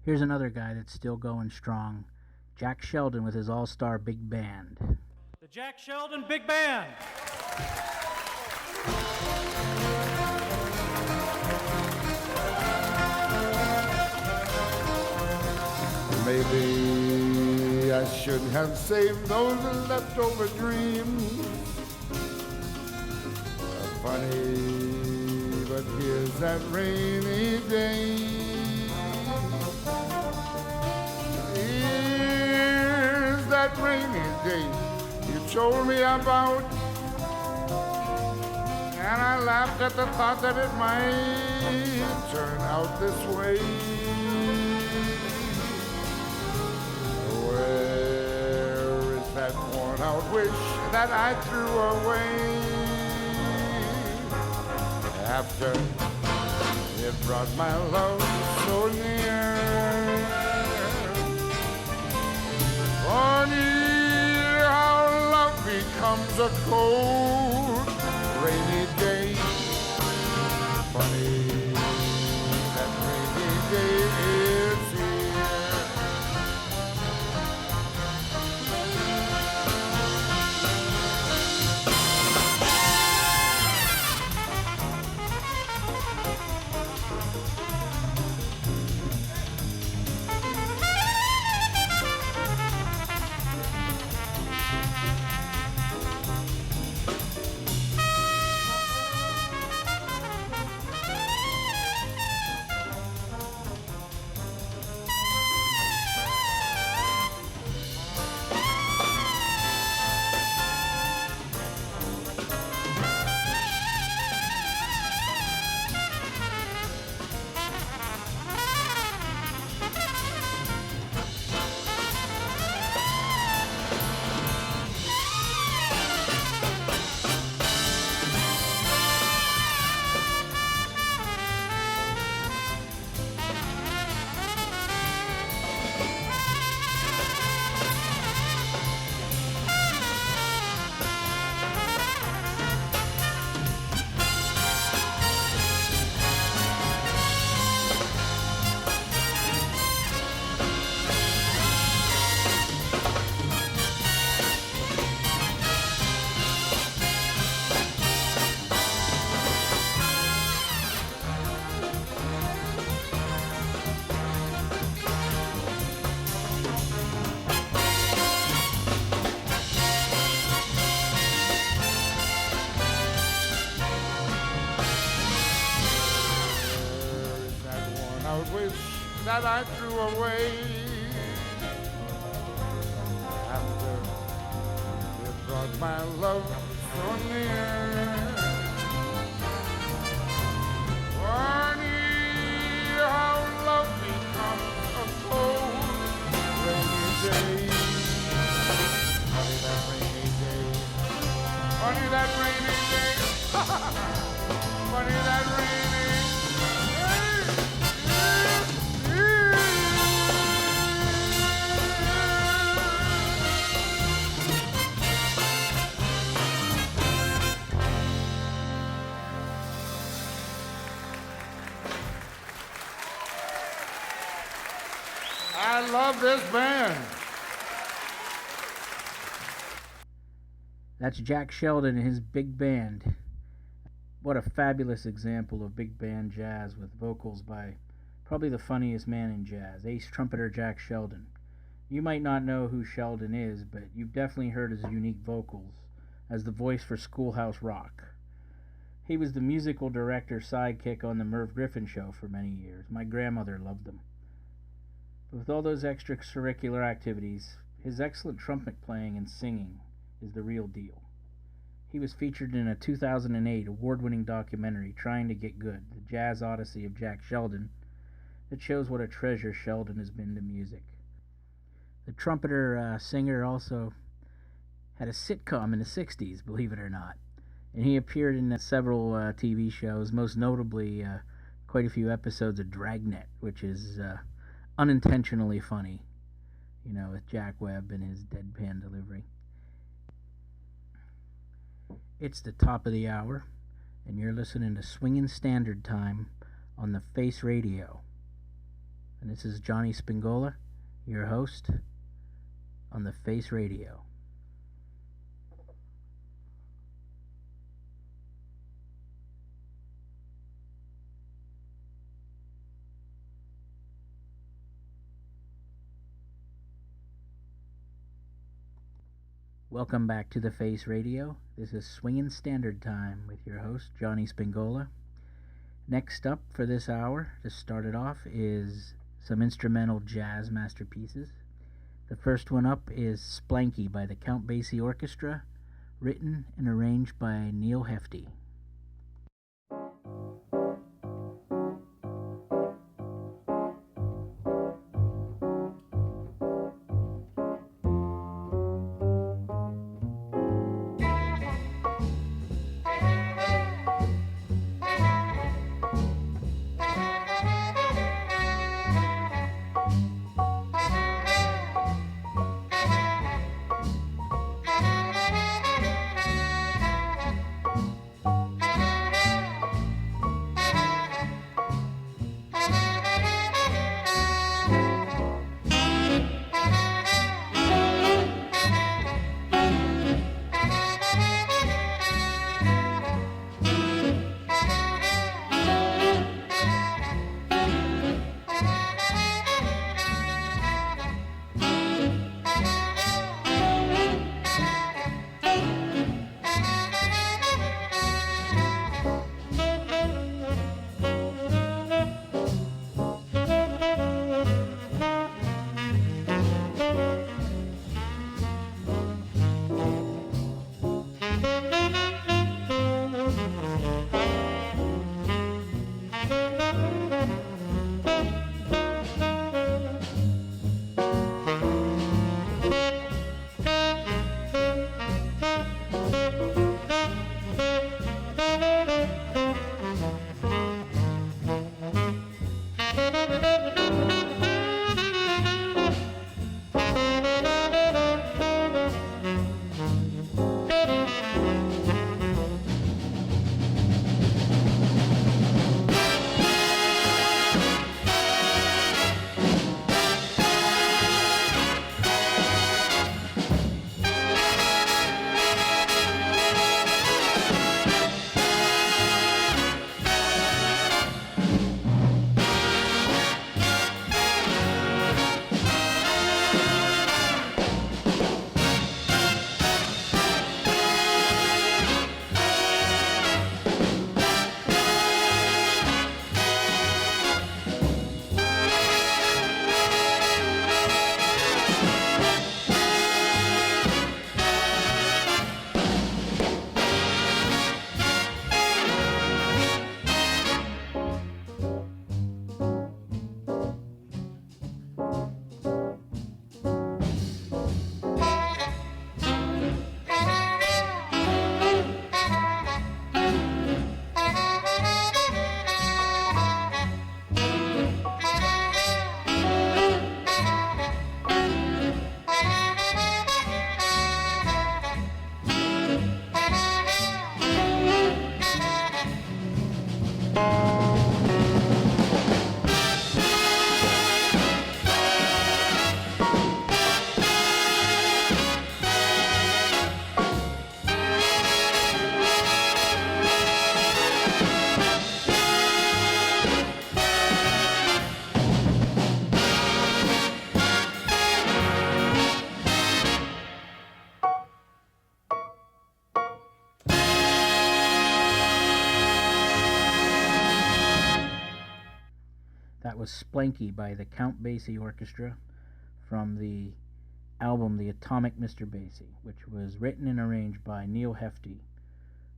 Here's another guy that's still going strong, Jack Sheldon with his all-star big band. The Jack Sheldon Big Band. Maybe I should have saved those leftover dreams. Funny, but here's that rainy day. Here's that rainy day you told me about, and I laughed at the thought that it might turn out this way. Where is that worn out wish that I threw away after it brought my love so near? Funny how love becomes a cold, rainy day. Funny that rainy day is here. that I threw away after you brought my love so near. Funny how love becomes a cold rainy day. Funny that rainy day. Funny that rainy day. Funny that rainy day. I love this band. That's Jack Sheldon and his big band. What a fabulous example of big band jazz with vocals by probably the funniest man in jazz, ace trumpeter Jack Sheldon. You might not know who Sheldon is, but you've definitely heard his unique vocals as the voice for Schoolhouse Rock. He was the musical director sidekick on the Merv Griffin Show for many years. My grandmother loved him. But with all those extracurricular activities, his excellent trumpet playing and singing is the real deal. He was featured in a 2008 award-winning documentary, Trying to Get Good, the jazz odyssey of Jack Sheldon, that shows what a treasure Sheldon has been to music. The trumpeter singer also had a sitcom in the 60s, believe it or not, and he appeared in several TV shows, most notably quite a few episodes of Dragnet, which is unintentionally funny, you know, with Jack Webb and his deadpan delivery. It's the top of the hour, and you're listening to Swingin' Standard Time on the Face Radio. And this is Johnny Spingola, your host on the Face Radio. Welcome back to the Face Radio. This is Swingin' Standard Time with your host, Johnny Spingola. Next up for this hour, to start it off, is some instrumental jazz masterpieces. The first one up is Splanky by the Count Basie Orchestra, written and arranged by Neil Hefti. That was Splanky by the Count Basie Orchestra from the album The Atomic Mr. Basie, which was written and arranged by Neil Hefti,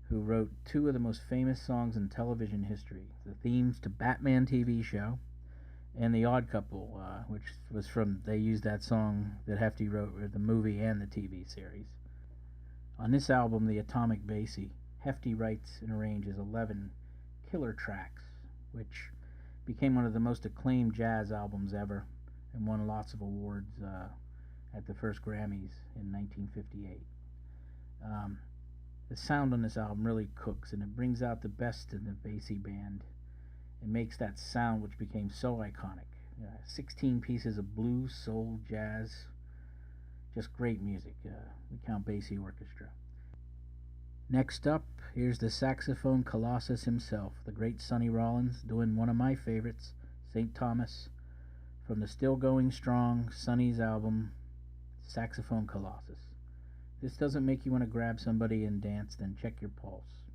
who wrote two of the most famous songs in television history, the themes to Batman TV show and The Odd Couple, which was from, they used that song that Hefti wrote for the movie and the TV series. On this album, The Atomic Basie, Hefti writes and arranges 11 killer tracks, which became one of the most acclaimed jazz albums ever and won lots of awards at the first Grammys in 1958. The sound on this album really cooks, and it brings out the best in the Basie band. It makes that sound which became so iconic. 16 pieces of blues, soul, jazz, just great music. The Count Basie Orchestra. Next up, here's the saxophone colossus himself, the great Sonny Rollins, doing one of my favorites, St. Thomas, from the still going strong Sonny's album, Saxophone Colossus. This doesn't make you want to grab somebody and dance, then check your pulse.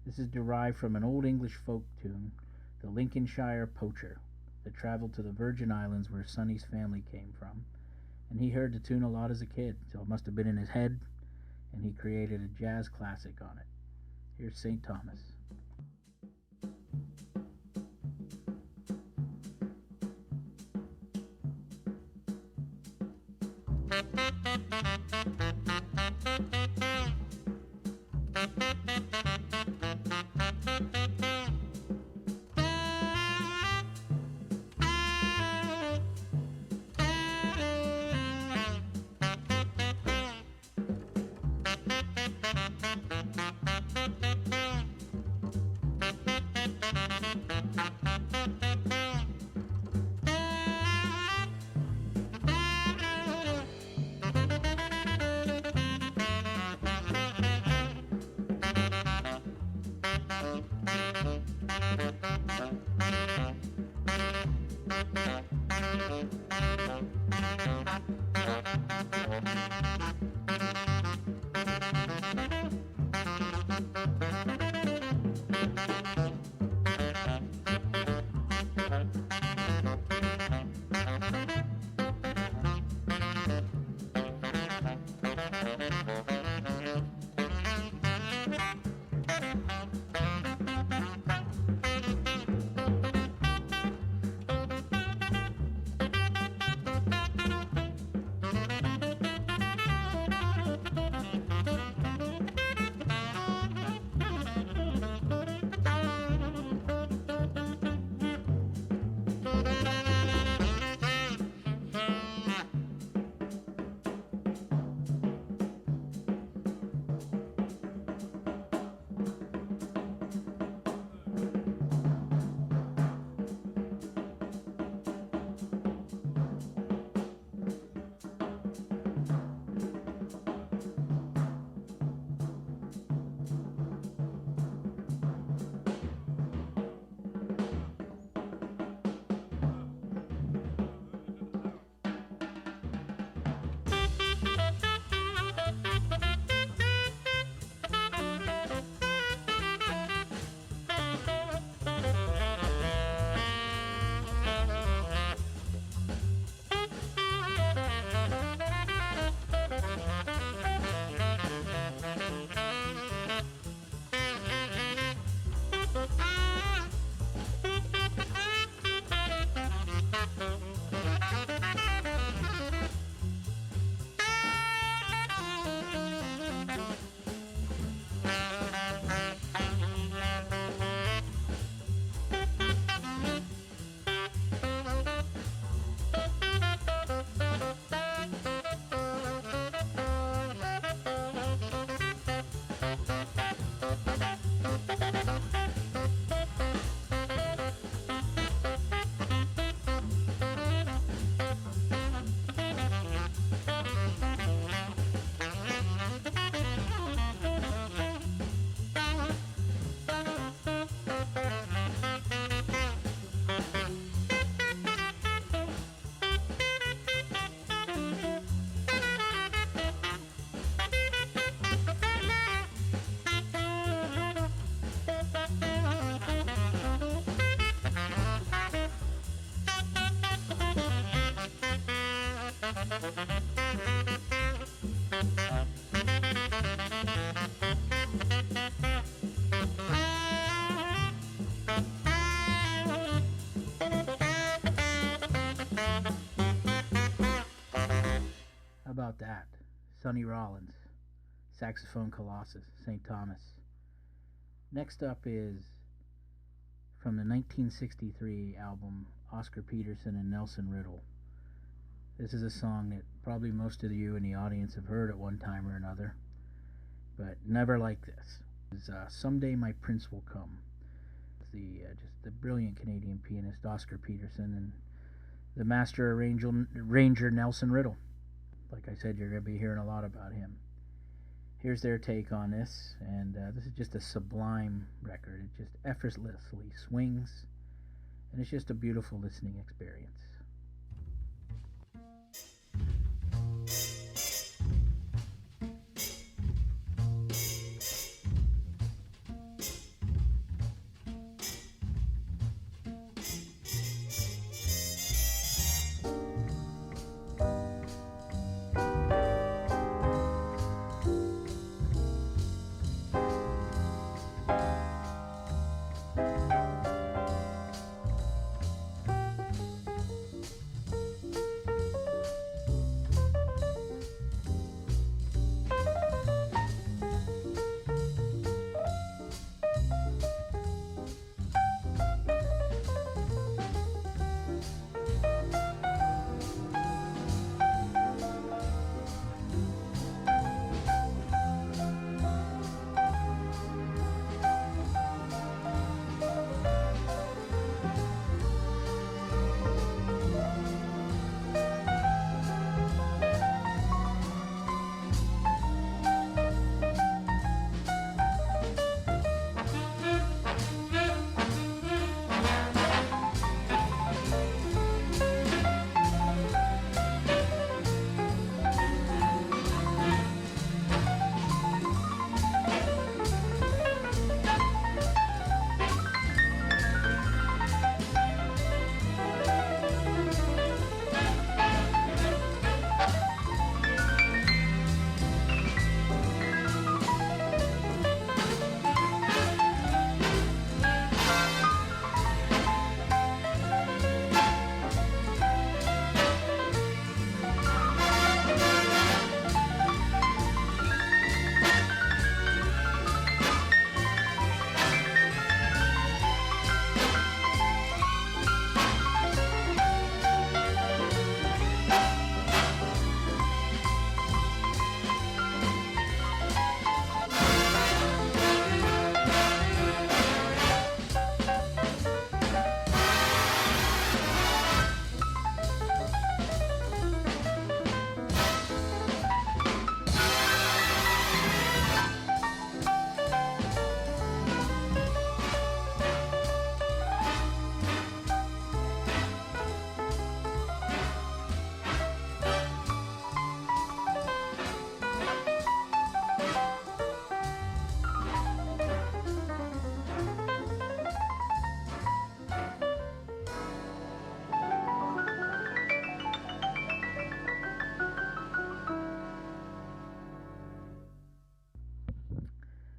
This is derived from an old English folk tune, the Lincolnshire Poacher, that traveled to the Virgin Islands where Sonny's family came from, and he heard the tune a lot as a kid, so it must have been in his head, and he created a jazz classic on it. Here's St. Thomas. about that? Sonny Rollins, saxophone colossus, St. Thomas. Next up is from the 1963 album Oscar Peterson and Nelson Riddle. This is a song that probably most of you in the audience have heard at one time or another, but never like this. It's Someday My Prince Will Come. Just the brilliant Canadian pianist Oscar Peterson and the master arranger Nelson Riddle. Like I said, you're going to be hearing a lot about him. Here's their take on this, and this is just a sublime record. It just effortlessly swings, and it's just a beautiful listening experience.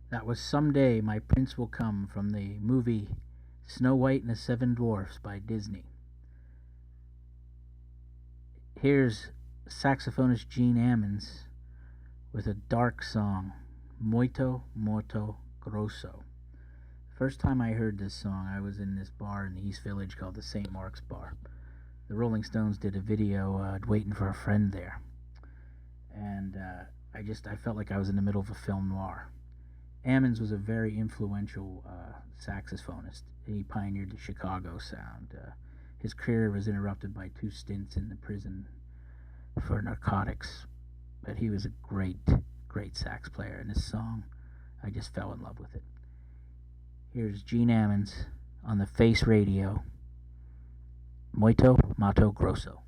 That was Someday My Prince Will Come from the movie Snow White and the Seven Dwarfs by Disney. Here's saxophonist Gene Ammons with a dark song, Muito, Muito Grosso. First time I heard this song, I was in this bar in the East Village called the St. Mark's Bar. The Rolling Stones did a video waiting for a friend there. And I felt like I was in the middle of a film noir. Ammons was a very influential saxophonist. He pioneered the Chicago sound. His career was interrupted by 2 stints in the prison for narcotics, but he was a great, great sax player. And this song, I just fell in love with it. Here's Gene Ammons on the Face Radio, Muito, Mato Grosso.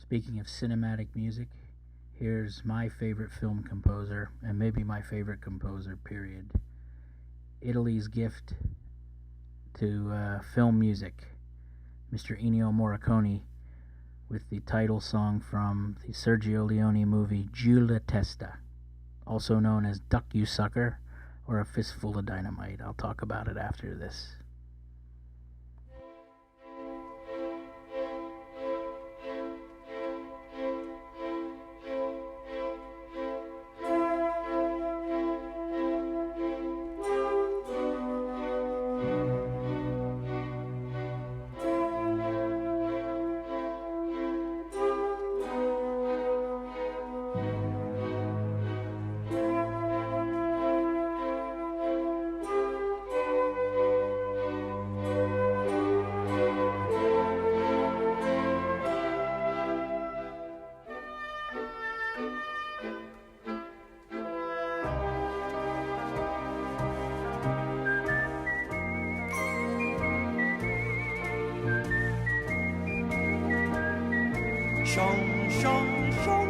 Speaking of cinematic music, here's my favorite film composer, and maybe my favorite composer, period. Italy's gift to film music, Mr. Ennio Morricone, with the title song from the Sergio Leone movie Giulia Testa, also known as Duck You Sucker or A Fistful of Dynamite. I'll talk about it after this. Shong, shong, shong.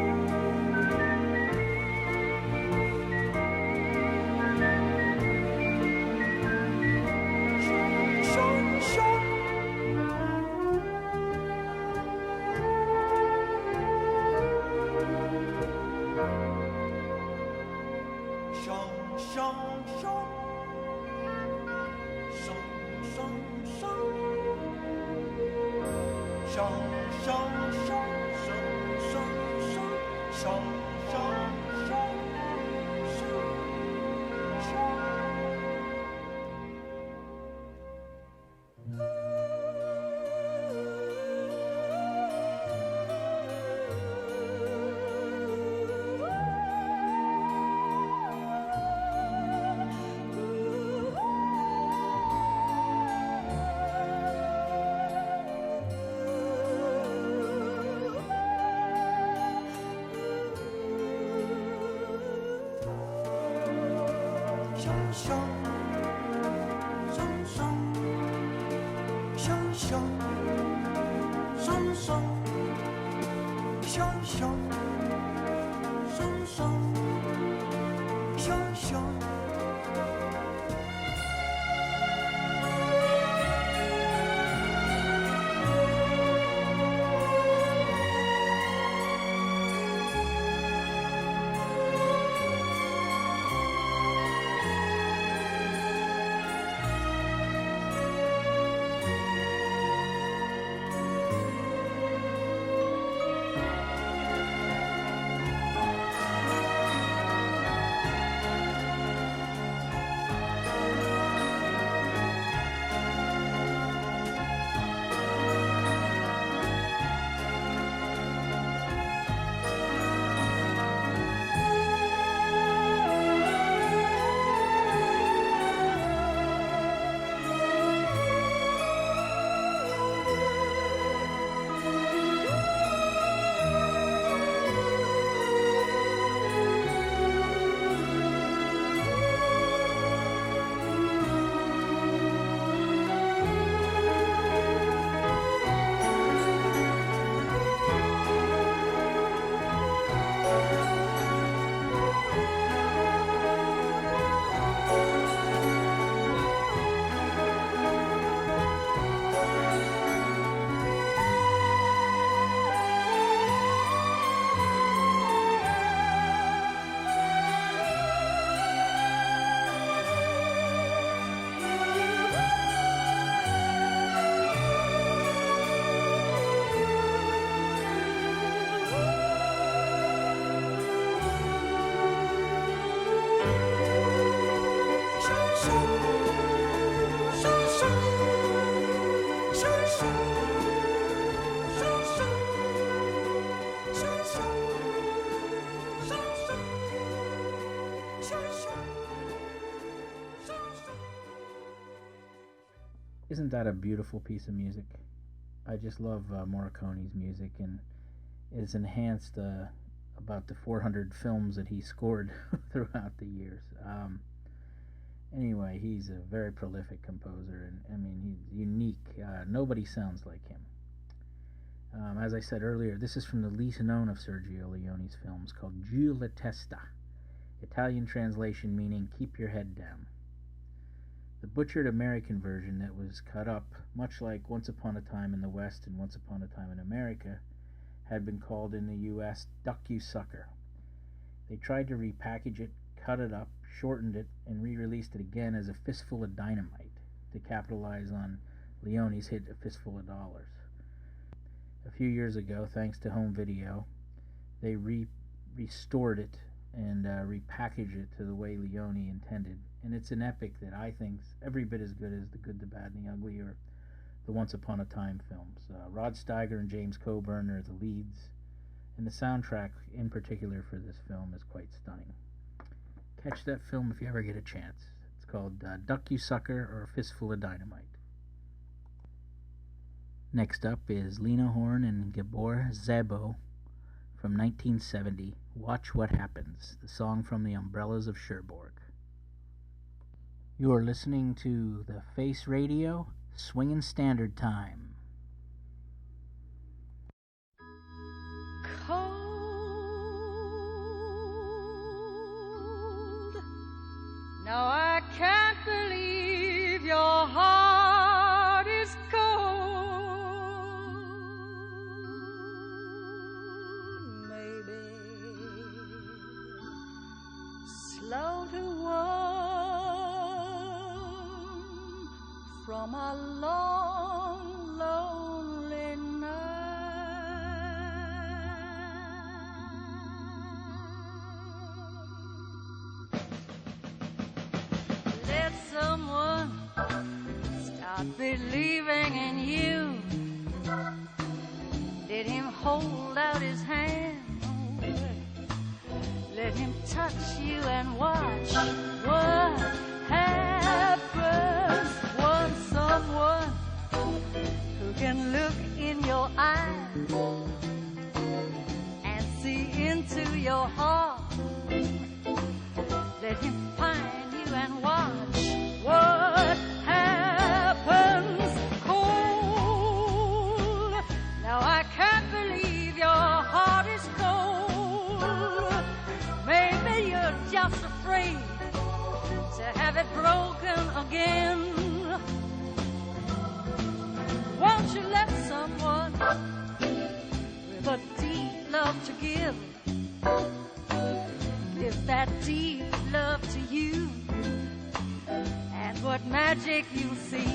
Shong, shong. Shong, shong, shong. Shong, shong, shong. Shong, shong, shong. Isn't that a beautiful piece of music? I just love Morricone's music, and it's enhanced about the 400 films that he scored throughout the years. Anyway, he's a very prolific composer, and I mean, he's unique. Nobody sounds like him. As I said earlier, this is from the least known of Sergio Leone's films, called Giù la testa, Italian translation meaning keep your head down. The butchered American version that was cut up, much like Once Upon a Time in the West and Once Upon a Time in America, had been called in the U.S. Duck You Sucker. They tried to repackage it, cut it up, shortened it, and re-released it again as A Fistful of Dynamite to capitalize on Leone's hit A Fistful of Dollars. A few years ago, thanks to home video, they restored it and repackaged it to the way Leone intended. And it's an epic that I think's every bit as good as The Good, the Bad, and the Ugly or the Once Upon a Time films. Rod Steiger and James Coburn are the leads, and the soundtrack in particular for this film is quite stunning. Catch that film if you ever get a chance. It's called Duck You Sucker or A Fistful of Dynamite. Next up is Lena Horne and Gabor Szabo from 1970, Watch What Happens, the song from the Umbrellas of Cherbourg. You are listening to the Face Radio, Swingin' Standard Time. Cold. Now I can't believe your heart is cold. Maybe slow to warm from a long, lonely night. Let someone start believing in you. Let him hold out his hand. Let him touch you and watch what happens. Want someone who can look in your eyes and see into your heart. Let him find you and watch what happens. Cold. Now I can't believe your heart is cold. Maybe you're just afraid to have it broken again. Won't you let someone with a deep love to give that deep love to you, and what magic you'll see.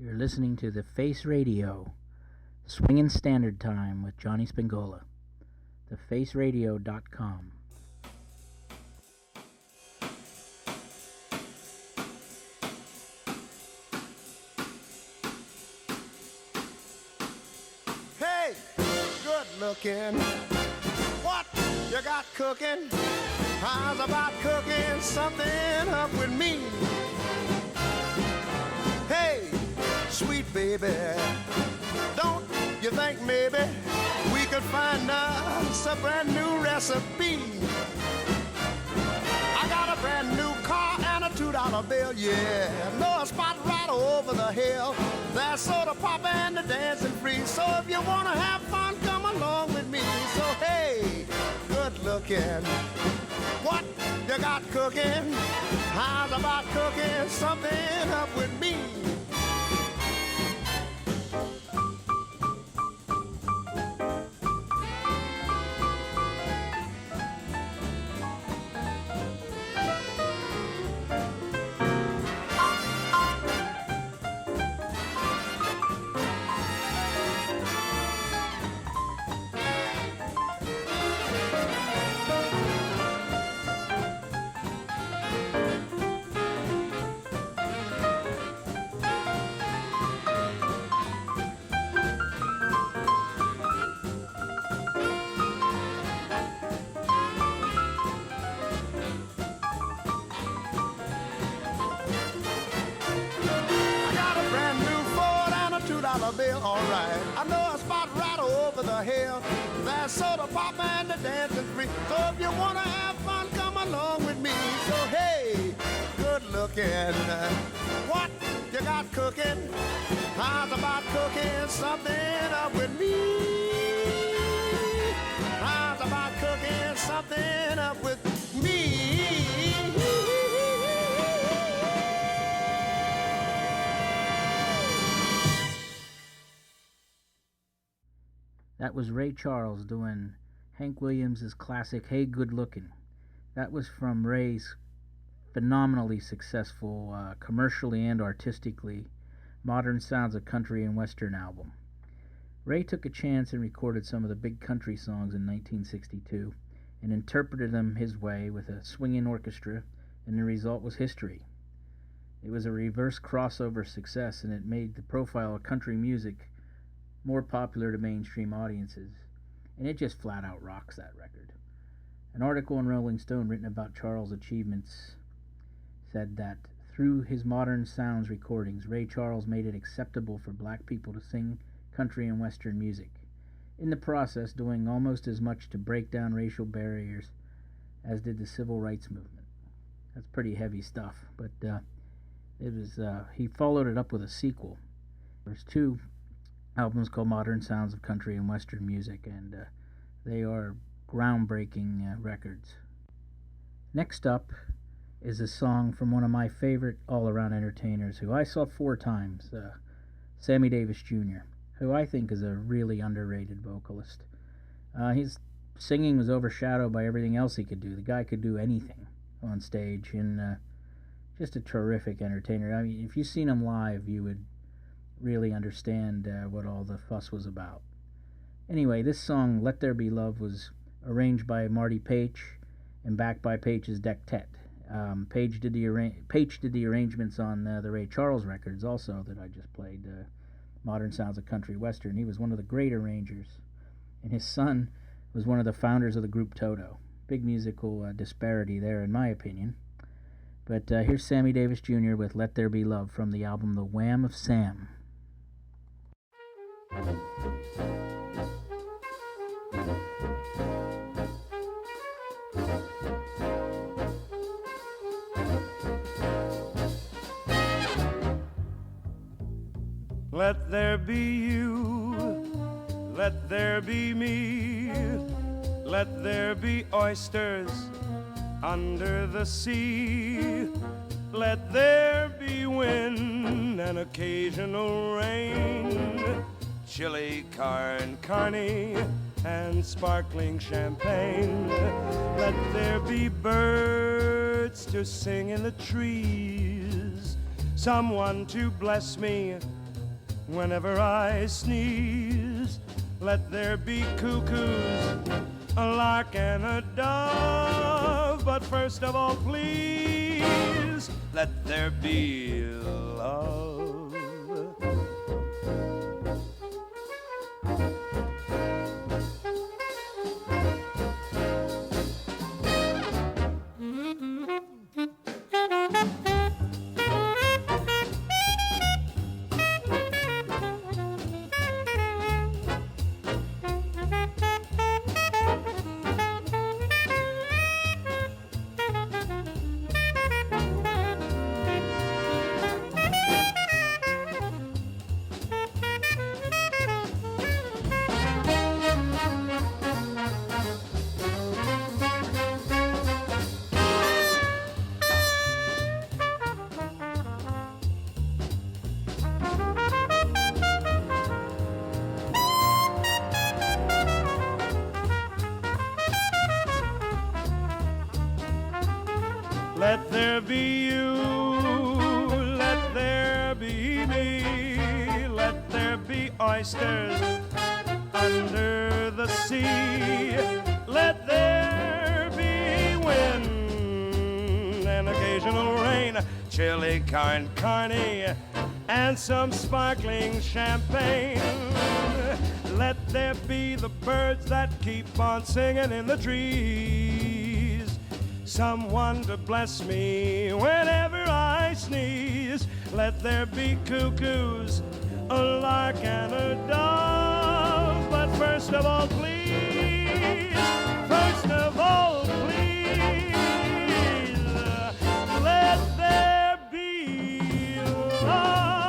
You're listening to the Face Radio, Swingin' Standard Time with Johnny Spingola. thefaceradio.com. Hey, good looking. What you got cooking? How's about cooking something up with me? Hey, sweet baby, don't you think maybe we could find us a brand new recipe? I got a brand new car and a $2 bill, yeah. Know a spot right over the hill. There's soda pop and the dancing free. So if you wanna have fun, come along with me. So hey, good looking. What you got cooking? How's about cooking something up with me? Bill, all right. I know a spot right over the hill. There's soda pop and the dancing free. So if you wanna have fun, come along with me. So hey, good looking. What you got cooking? How's about cooking something up with me? How's about cooking something up with me? That was Ray Charles doing Hank Williams' classic Hey Good Lookin'. That was from Ray's phenomenally successful, commercially and artistically, Modern Sounds of Country and Western album. Ray took a chance and recorded some of the big country songs in 1962 and interpreted them his way with a swinging orchestra, and the result was history. It was a reverse crossover success, and it made the profile of country music more popular to mainstream audiences, and it just flat out rocks, that record. An article in Rolling Stone written about Charles' achievements said that through his Modern Sounds recordings, Ray Charles made it acceptable for black people to sing country and western music, in the process doing almost as much to break down racial barriers as did the civil rights movement. That's pretty heavy stuff, but he followed it up with a sequel. There's two albums called Modern Sounds of Country and Western Music, and they are groundbreaking records. Next up is a song from one of my favorite all-around entertainers, who I saw 4 times, Sammy Davis Jr., who I think is a really underrated vocalist. His singing was overshadowed by everything else he could do. The guy could do anything on stage, and just a terrific entertainer. I mean, if you've seen him live, you would really understand what all the fuss was about. Anyway, this song, Let There Be Love, was arranged by Marty Paich and backed by Paich's Dectet. Paich did the arrangements on the Ray Charles records also that I just played, Modern Sounds of Country Western. He was one of the great arrangers, and his son was one of the founders of the group Toto. Big musical disparity there, in my opinion. But here's Sammy Davis Jr. with Let There Be Love from the album The Wham of Sam. Let there be you, let there be me, let there be oysters under the sea, let there be wind and occasional rain, chili carne and sparkling champagne. Let there be birds to sing in the trees, someone to bless me whenever I sneeze. Let there be cuckoos, a lark and a dove. But first of all, please, let there be love. Let there be you, let there be me, let there be oysters under the sea. Let there be wind and occasional rain, chili con carne, and some sparkling champagne. Let there be the birds that keep on singing in the trees. Someone to bless me whenever I sneeze. Let there be cuckoos, a lark and a dove. But first of all, please, first of all, please, let there be love.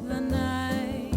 The night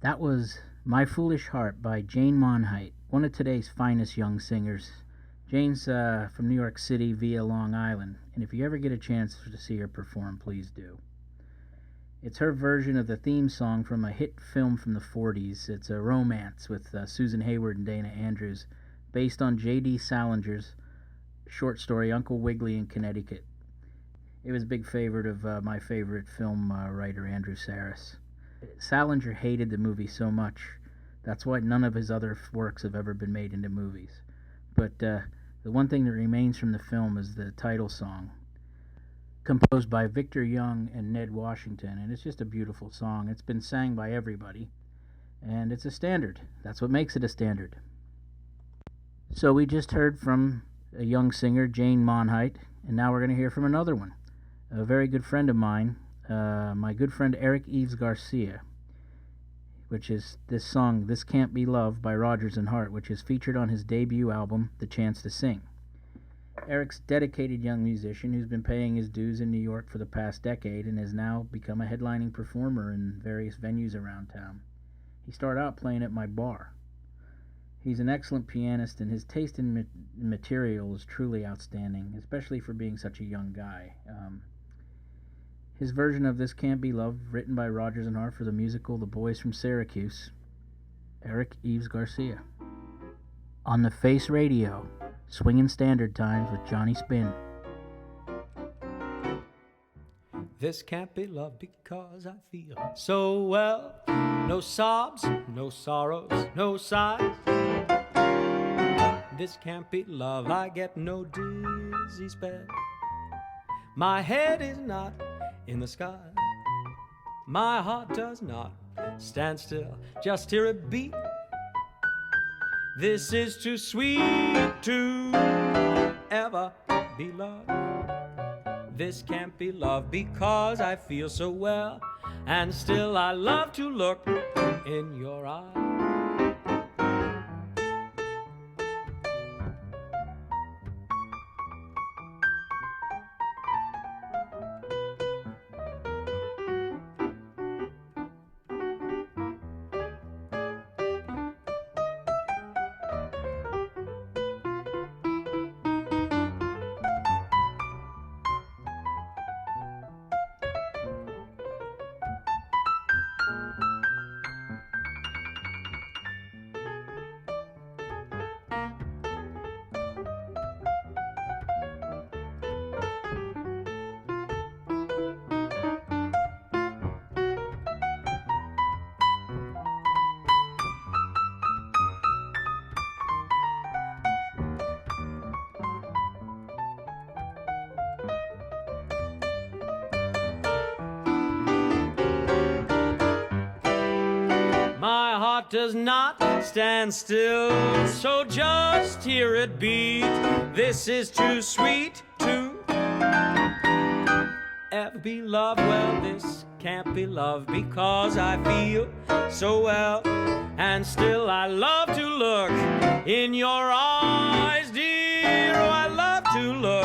That was My Foolish Heart by Jane Monheit, one of today's finest young singers. Jane's from New York City via Long Island, and if you ever get a chance to see her perform, please do. It's her version of the theme song from a hit film from the 40s. It's a romance with Susan Hayward and Dana Andrews, based on J.D. Salinger's short story Uncle Wiggily in Connecticut. It was a big favorite of my favorite film writer, Andrew Sarris. Salinger hated the movie so much. That's why none of his other works have ever been made into movies. But the one thing that remains from the film is the title song, composed by Victor Young and Ned Washington, and it's just a beautiful song. It's been sang by everybody, and it's a standard. That's what makes it a standard. So we just heard from a young singer, Jane Monheit, and now we're going to hear from another one, a very good friend of mine, my good friend Eric Eves Garcia, which is this song, This Can't Be Love by Rodgers and Hart, which is featured on his debut album, The Chance to Sing. Eric's a dedicated young musician who's been paying his dues in New York for the past decade and has now become a headlining performer in various venues around town. He started out playing at my bar. He's an excellent pianist, and his taste in material is truly outstanding, especially for being such a young guy. His version of This Can't Be Love, written by Rodgers and Hart for the musical The Boys from Syracuse, Eric Eves Garcia. On the Face Radio, Swingin' Standard Times with Johnny Spin. This can't be love because I feel so well. No sobs, no sorrows, no sighs. This can't be love, I get no dizzy spell. My head is not in the sky. My heart does not stand still, just hear it beat. This is too sweet to ever be love. This can't be love because I feel so well, and still I love to look in your eyes. Does not stand still, so just hear it beat. This is too sweet to ever be love. Well, this can't be love because I feel so well, and still I love to look in your eyes, dear. Oh, I love to look.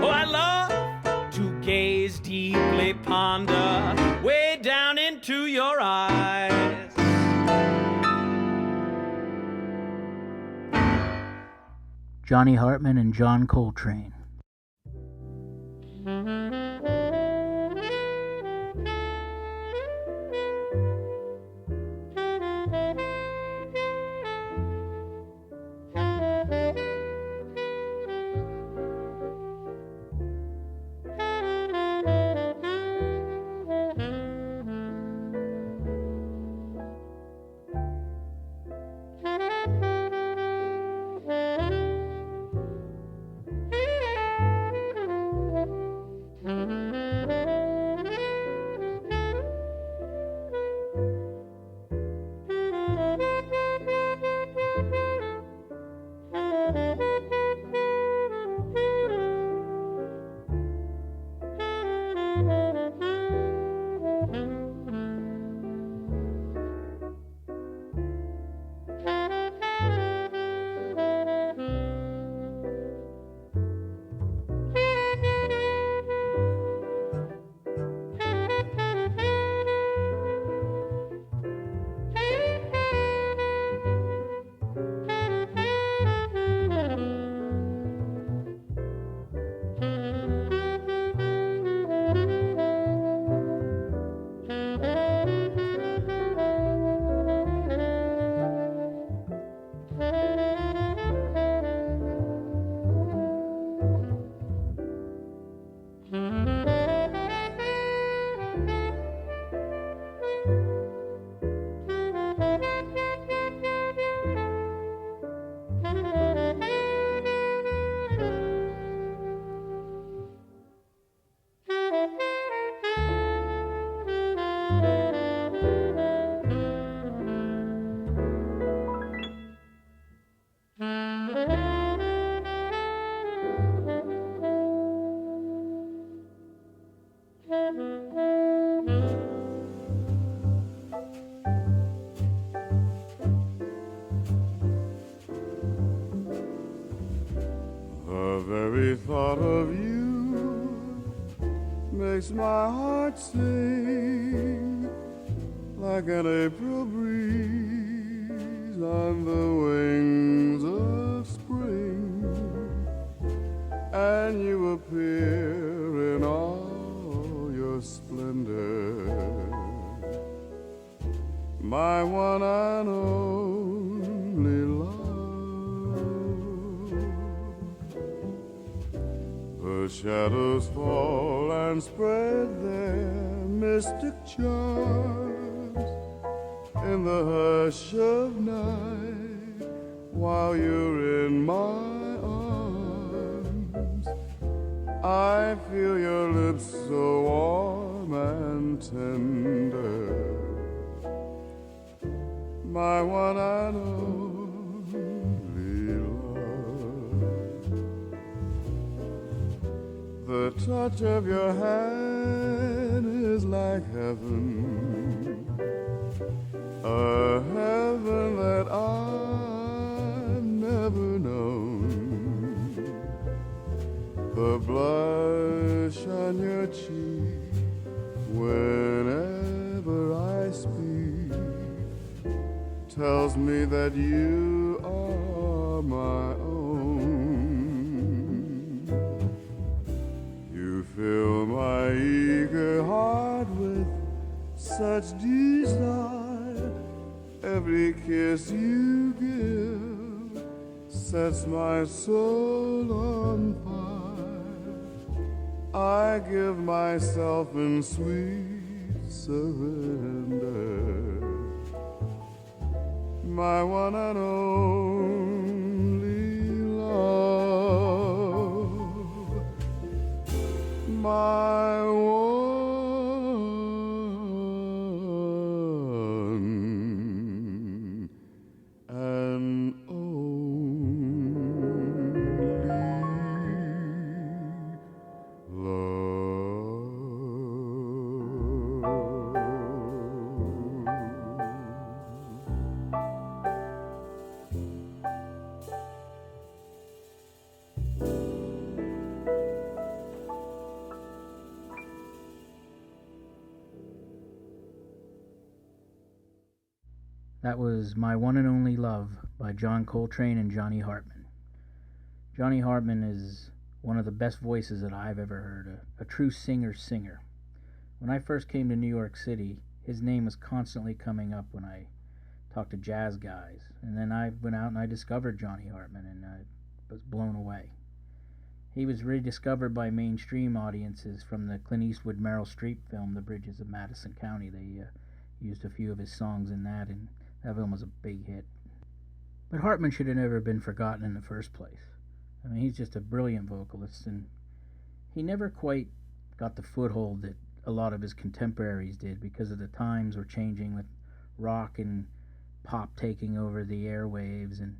Oh, I love to gaze deeply, ponder way down into your eyes. Johnny Hartman and John Coltrane. The very thought of you makes my heart sing like an April breeze on the wings of spring, and you appear in all your splendor, my one and only love. The shadows fall and spread their mystic charms in the hush of night while you're in my arms. I feel your lips so warm and tender, my one and only love. The touch of your hand is like heaven, a heaven that I've never known. The blush on your cheek whenever I speak tells me that you are my own. You fill my eager heart with such desire. Every kiss you give sets my soul on fire. I give myself in sweet surrender, my one and only love, my one and That was My One and Only Love by John Coltrane and Johnny Hartman. Johnny Hartman is one of the best voices that I've ever heard, a true singer. When I first came to New York City, his name was constantly coming up when I talked to jazz guys. And then I went out and I discovered Johnny Hartman, and I was blown away. He was rediscovered by mainstream audiences from the Clint Eastwood Meryl Streep film, The Bridges of Madison County. They used a few of his songs in that, and that film was a big hit. But Hartman should have never been forgotten in the first place. I mean, he's just a brilliant vocalist, and he never quite got the foothold that a lot of his contemporaries did, because of the times were changing with rock and pop taking over the airwaves, and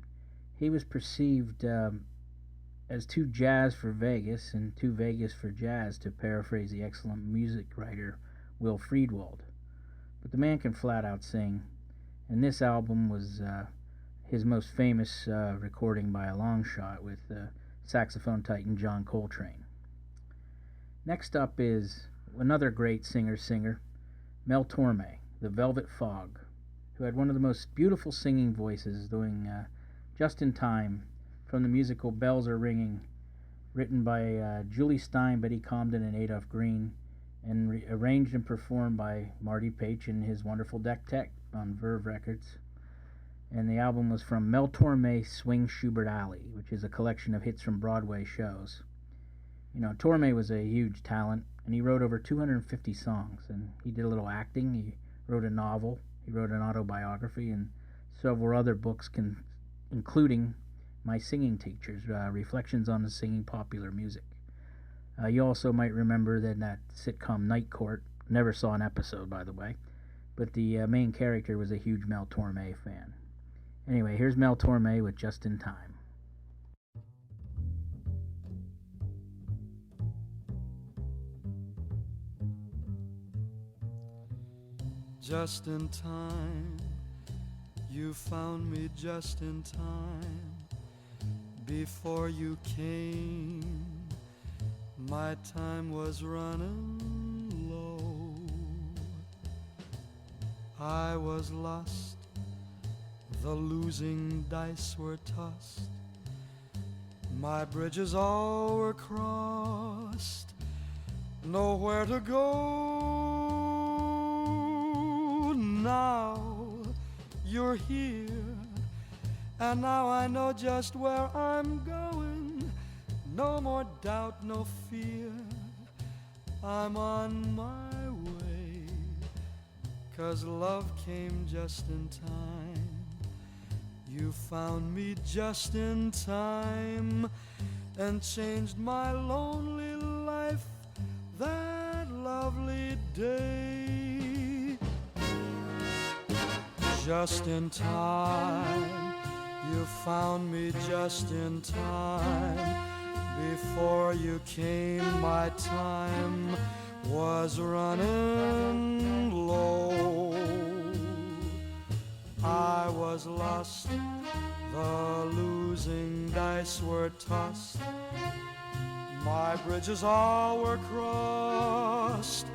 he was perceived as too jazz for Vegas and too Vegas for jazz, to paraphrase the excellent music writer Will Friedwald. But the man can flat out sing, and this album was his most famous recording by a long shot, with saxophone titan John Coltrane. Next up is another great singer, Mel Torme, the Velvet Fog, who had one of the most beautiful singing voices, doing Just in Time from the musical Bells Are Ringing, written by Julie Stein, Betty Comden, and Adolph Green, and arranged and performed by Marty Paich and his wonderful Deck Tech on Verve Records. And the album was from Mel Torme Swing Schubert Alley, which is a collection of hits from Broadway shows. You know, Torme was a huge talent, and he wrote over 250 songs, and he did a little acting, he wrote a novel, he wrote an autobiography, and several other books, including My Singing Teachers, Reflections on the Singing Popular Music. You also might remember that in that sitcom Night Court, never saw an episode, by the way, but the main character was a huge Mel Torme fan. Anyway, here's Mel Torme with Just in Time. Just in time, you found me just in time. before you came, my time was running low. I was lost, the losing dice were tossed, my bridges all were crossed, nowhere to go. Now you're here, and now I know just where I'm going. No more doubt, no fear, I'm on my way, 'cause love came just in time. You found me just in time and changed my lonely life that lovely day. Just in time, you found me just in time. Before you came, my time was running low. I was lost, the losing dice were tossed, my bridges all were crossed,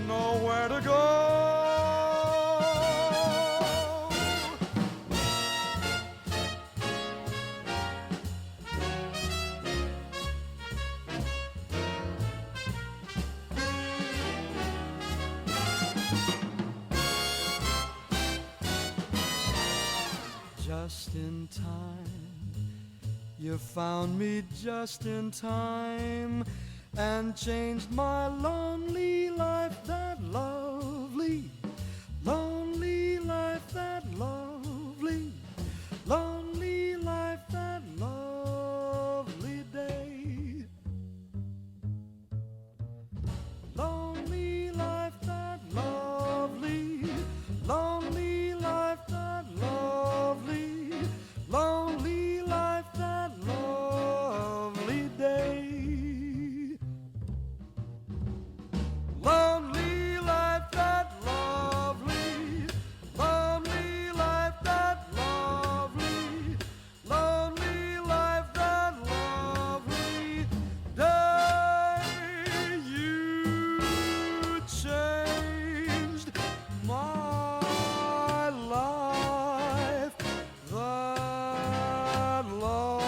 nowhere to go. Just in time, you found me just in time and changed my lonely life, that lovely, lonely life, that lovely, lonely life, that lovely day. Lonely life, that lovely, lonely life, that lovely, lonely life, that lovely day. Lonely life, that lovely, lonely life, that lovely, lonely life, that lovely day. You changed my life, that lovely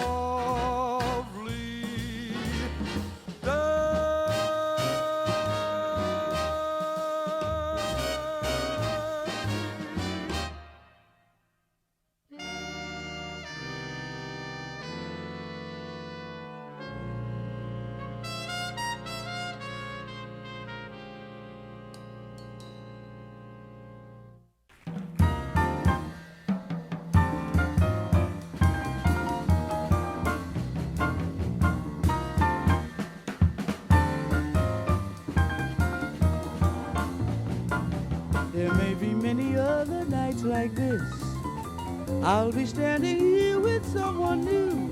day. There may be many other nights like this. I'll be standing here with someone new.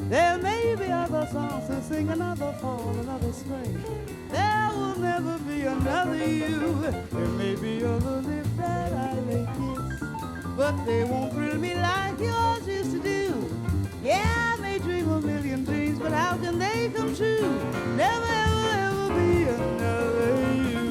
There may be other songs to sing, another fall, another spring. There will never be another you. There may be other lips that I may kiss, but they won't thrill me like yours used to do. Yeah, I may dream a million dreams, but how can they come true? Never, ever, ever be another you.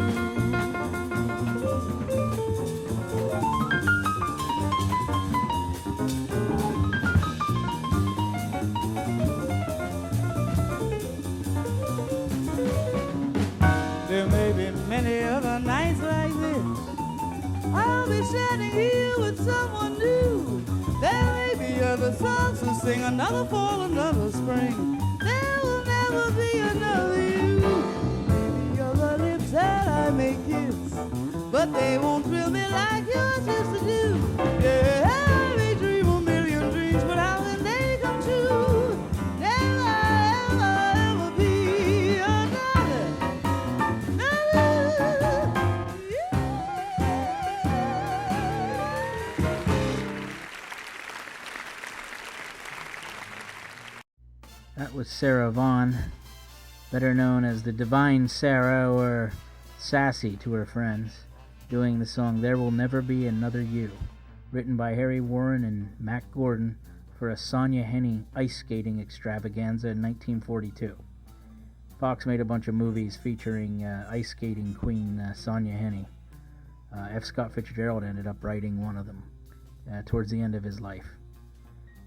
There may be many other nights like this. I'll be standing here with someone new. There may be other songs to sing, another fall, another spring. There will never be another you. Maybe other lips that I may kiss, but they won't thrill me like yours used to do. Yeah, I may dream a million dreams, but how can they come true? Never, ever, ever be another. That was Sarah Vaughan, better known as the Divine Sarah or Sassy to her friends, doing the song There Will Never Be Another You, written by Harry Warren and Mac Gordon for a Sonia Henny ice skating extravaganza in 1942. Fox made a bunch of movies featuring ice skating queen Sonia Henny. F. Scott Fitzgerald ended up writing one of them towards the end of his life.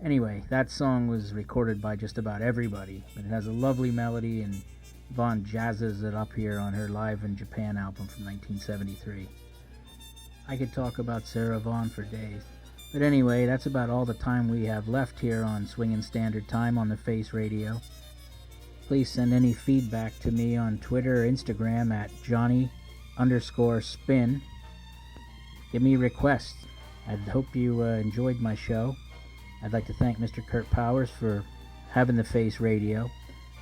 Anyway, that song was recorded by just about everybody, but it has a lovely melody, and Yvonne jazzes it up here on her Live in Japan album from 1973. I could talk about Sarah Vaughan for days. But anyway, that's about all the time we have left here on Swingin' Standard Time on the Face Radio. Please send any feedback to me on Twitter or Instagram at Johnny_Spin. Give me requests. I hope you enjoyed my show. I'd like to thank Mr. Kurt Powers for having the Face Radio.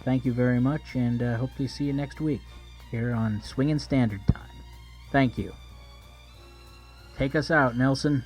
Thank you very much, and hope to see you next week here on Swingin' Standard Time. Thank you. Take us out, Nelson.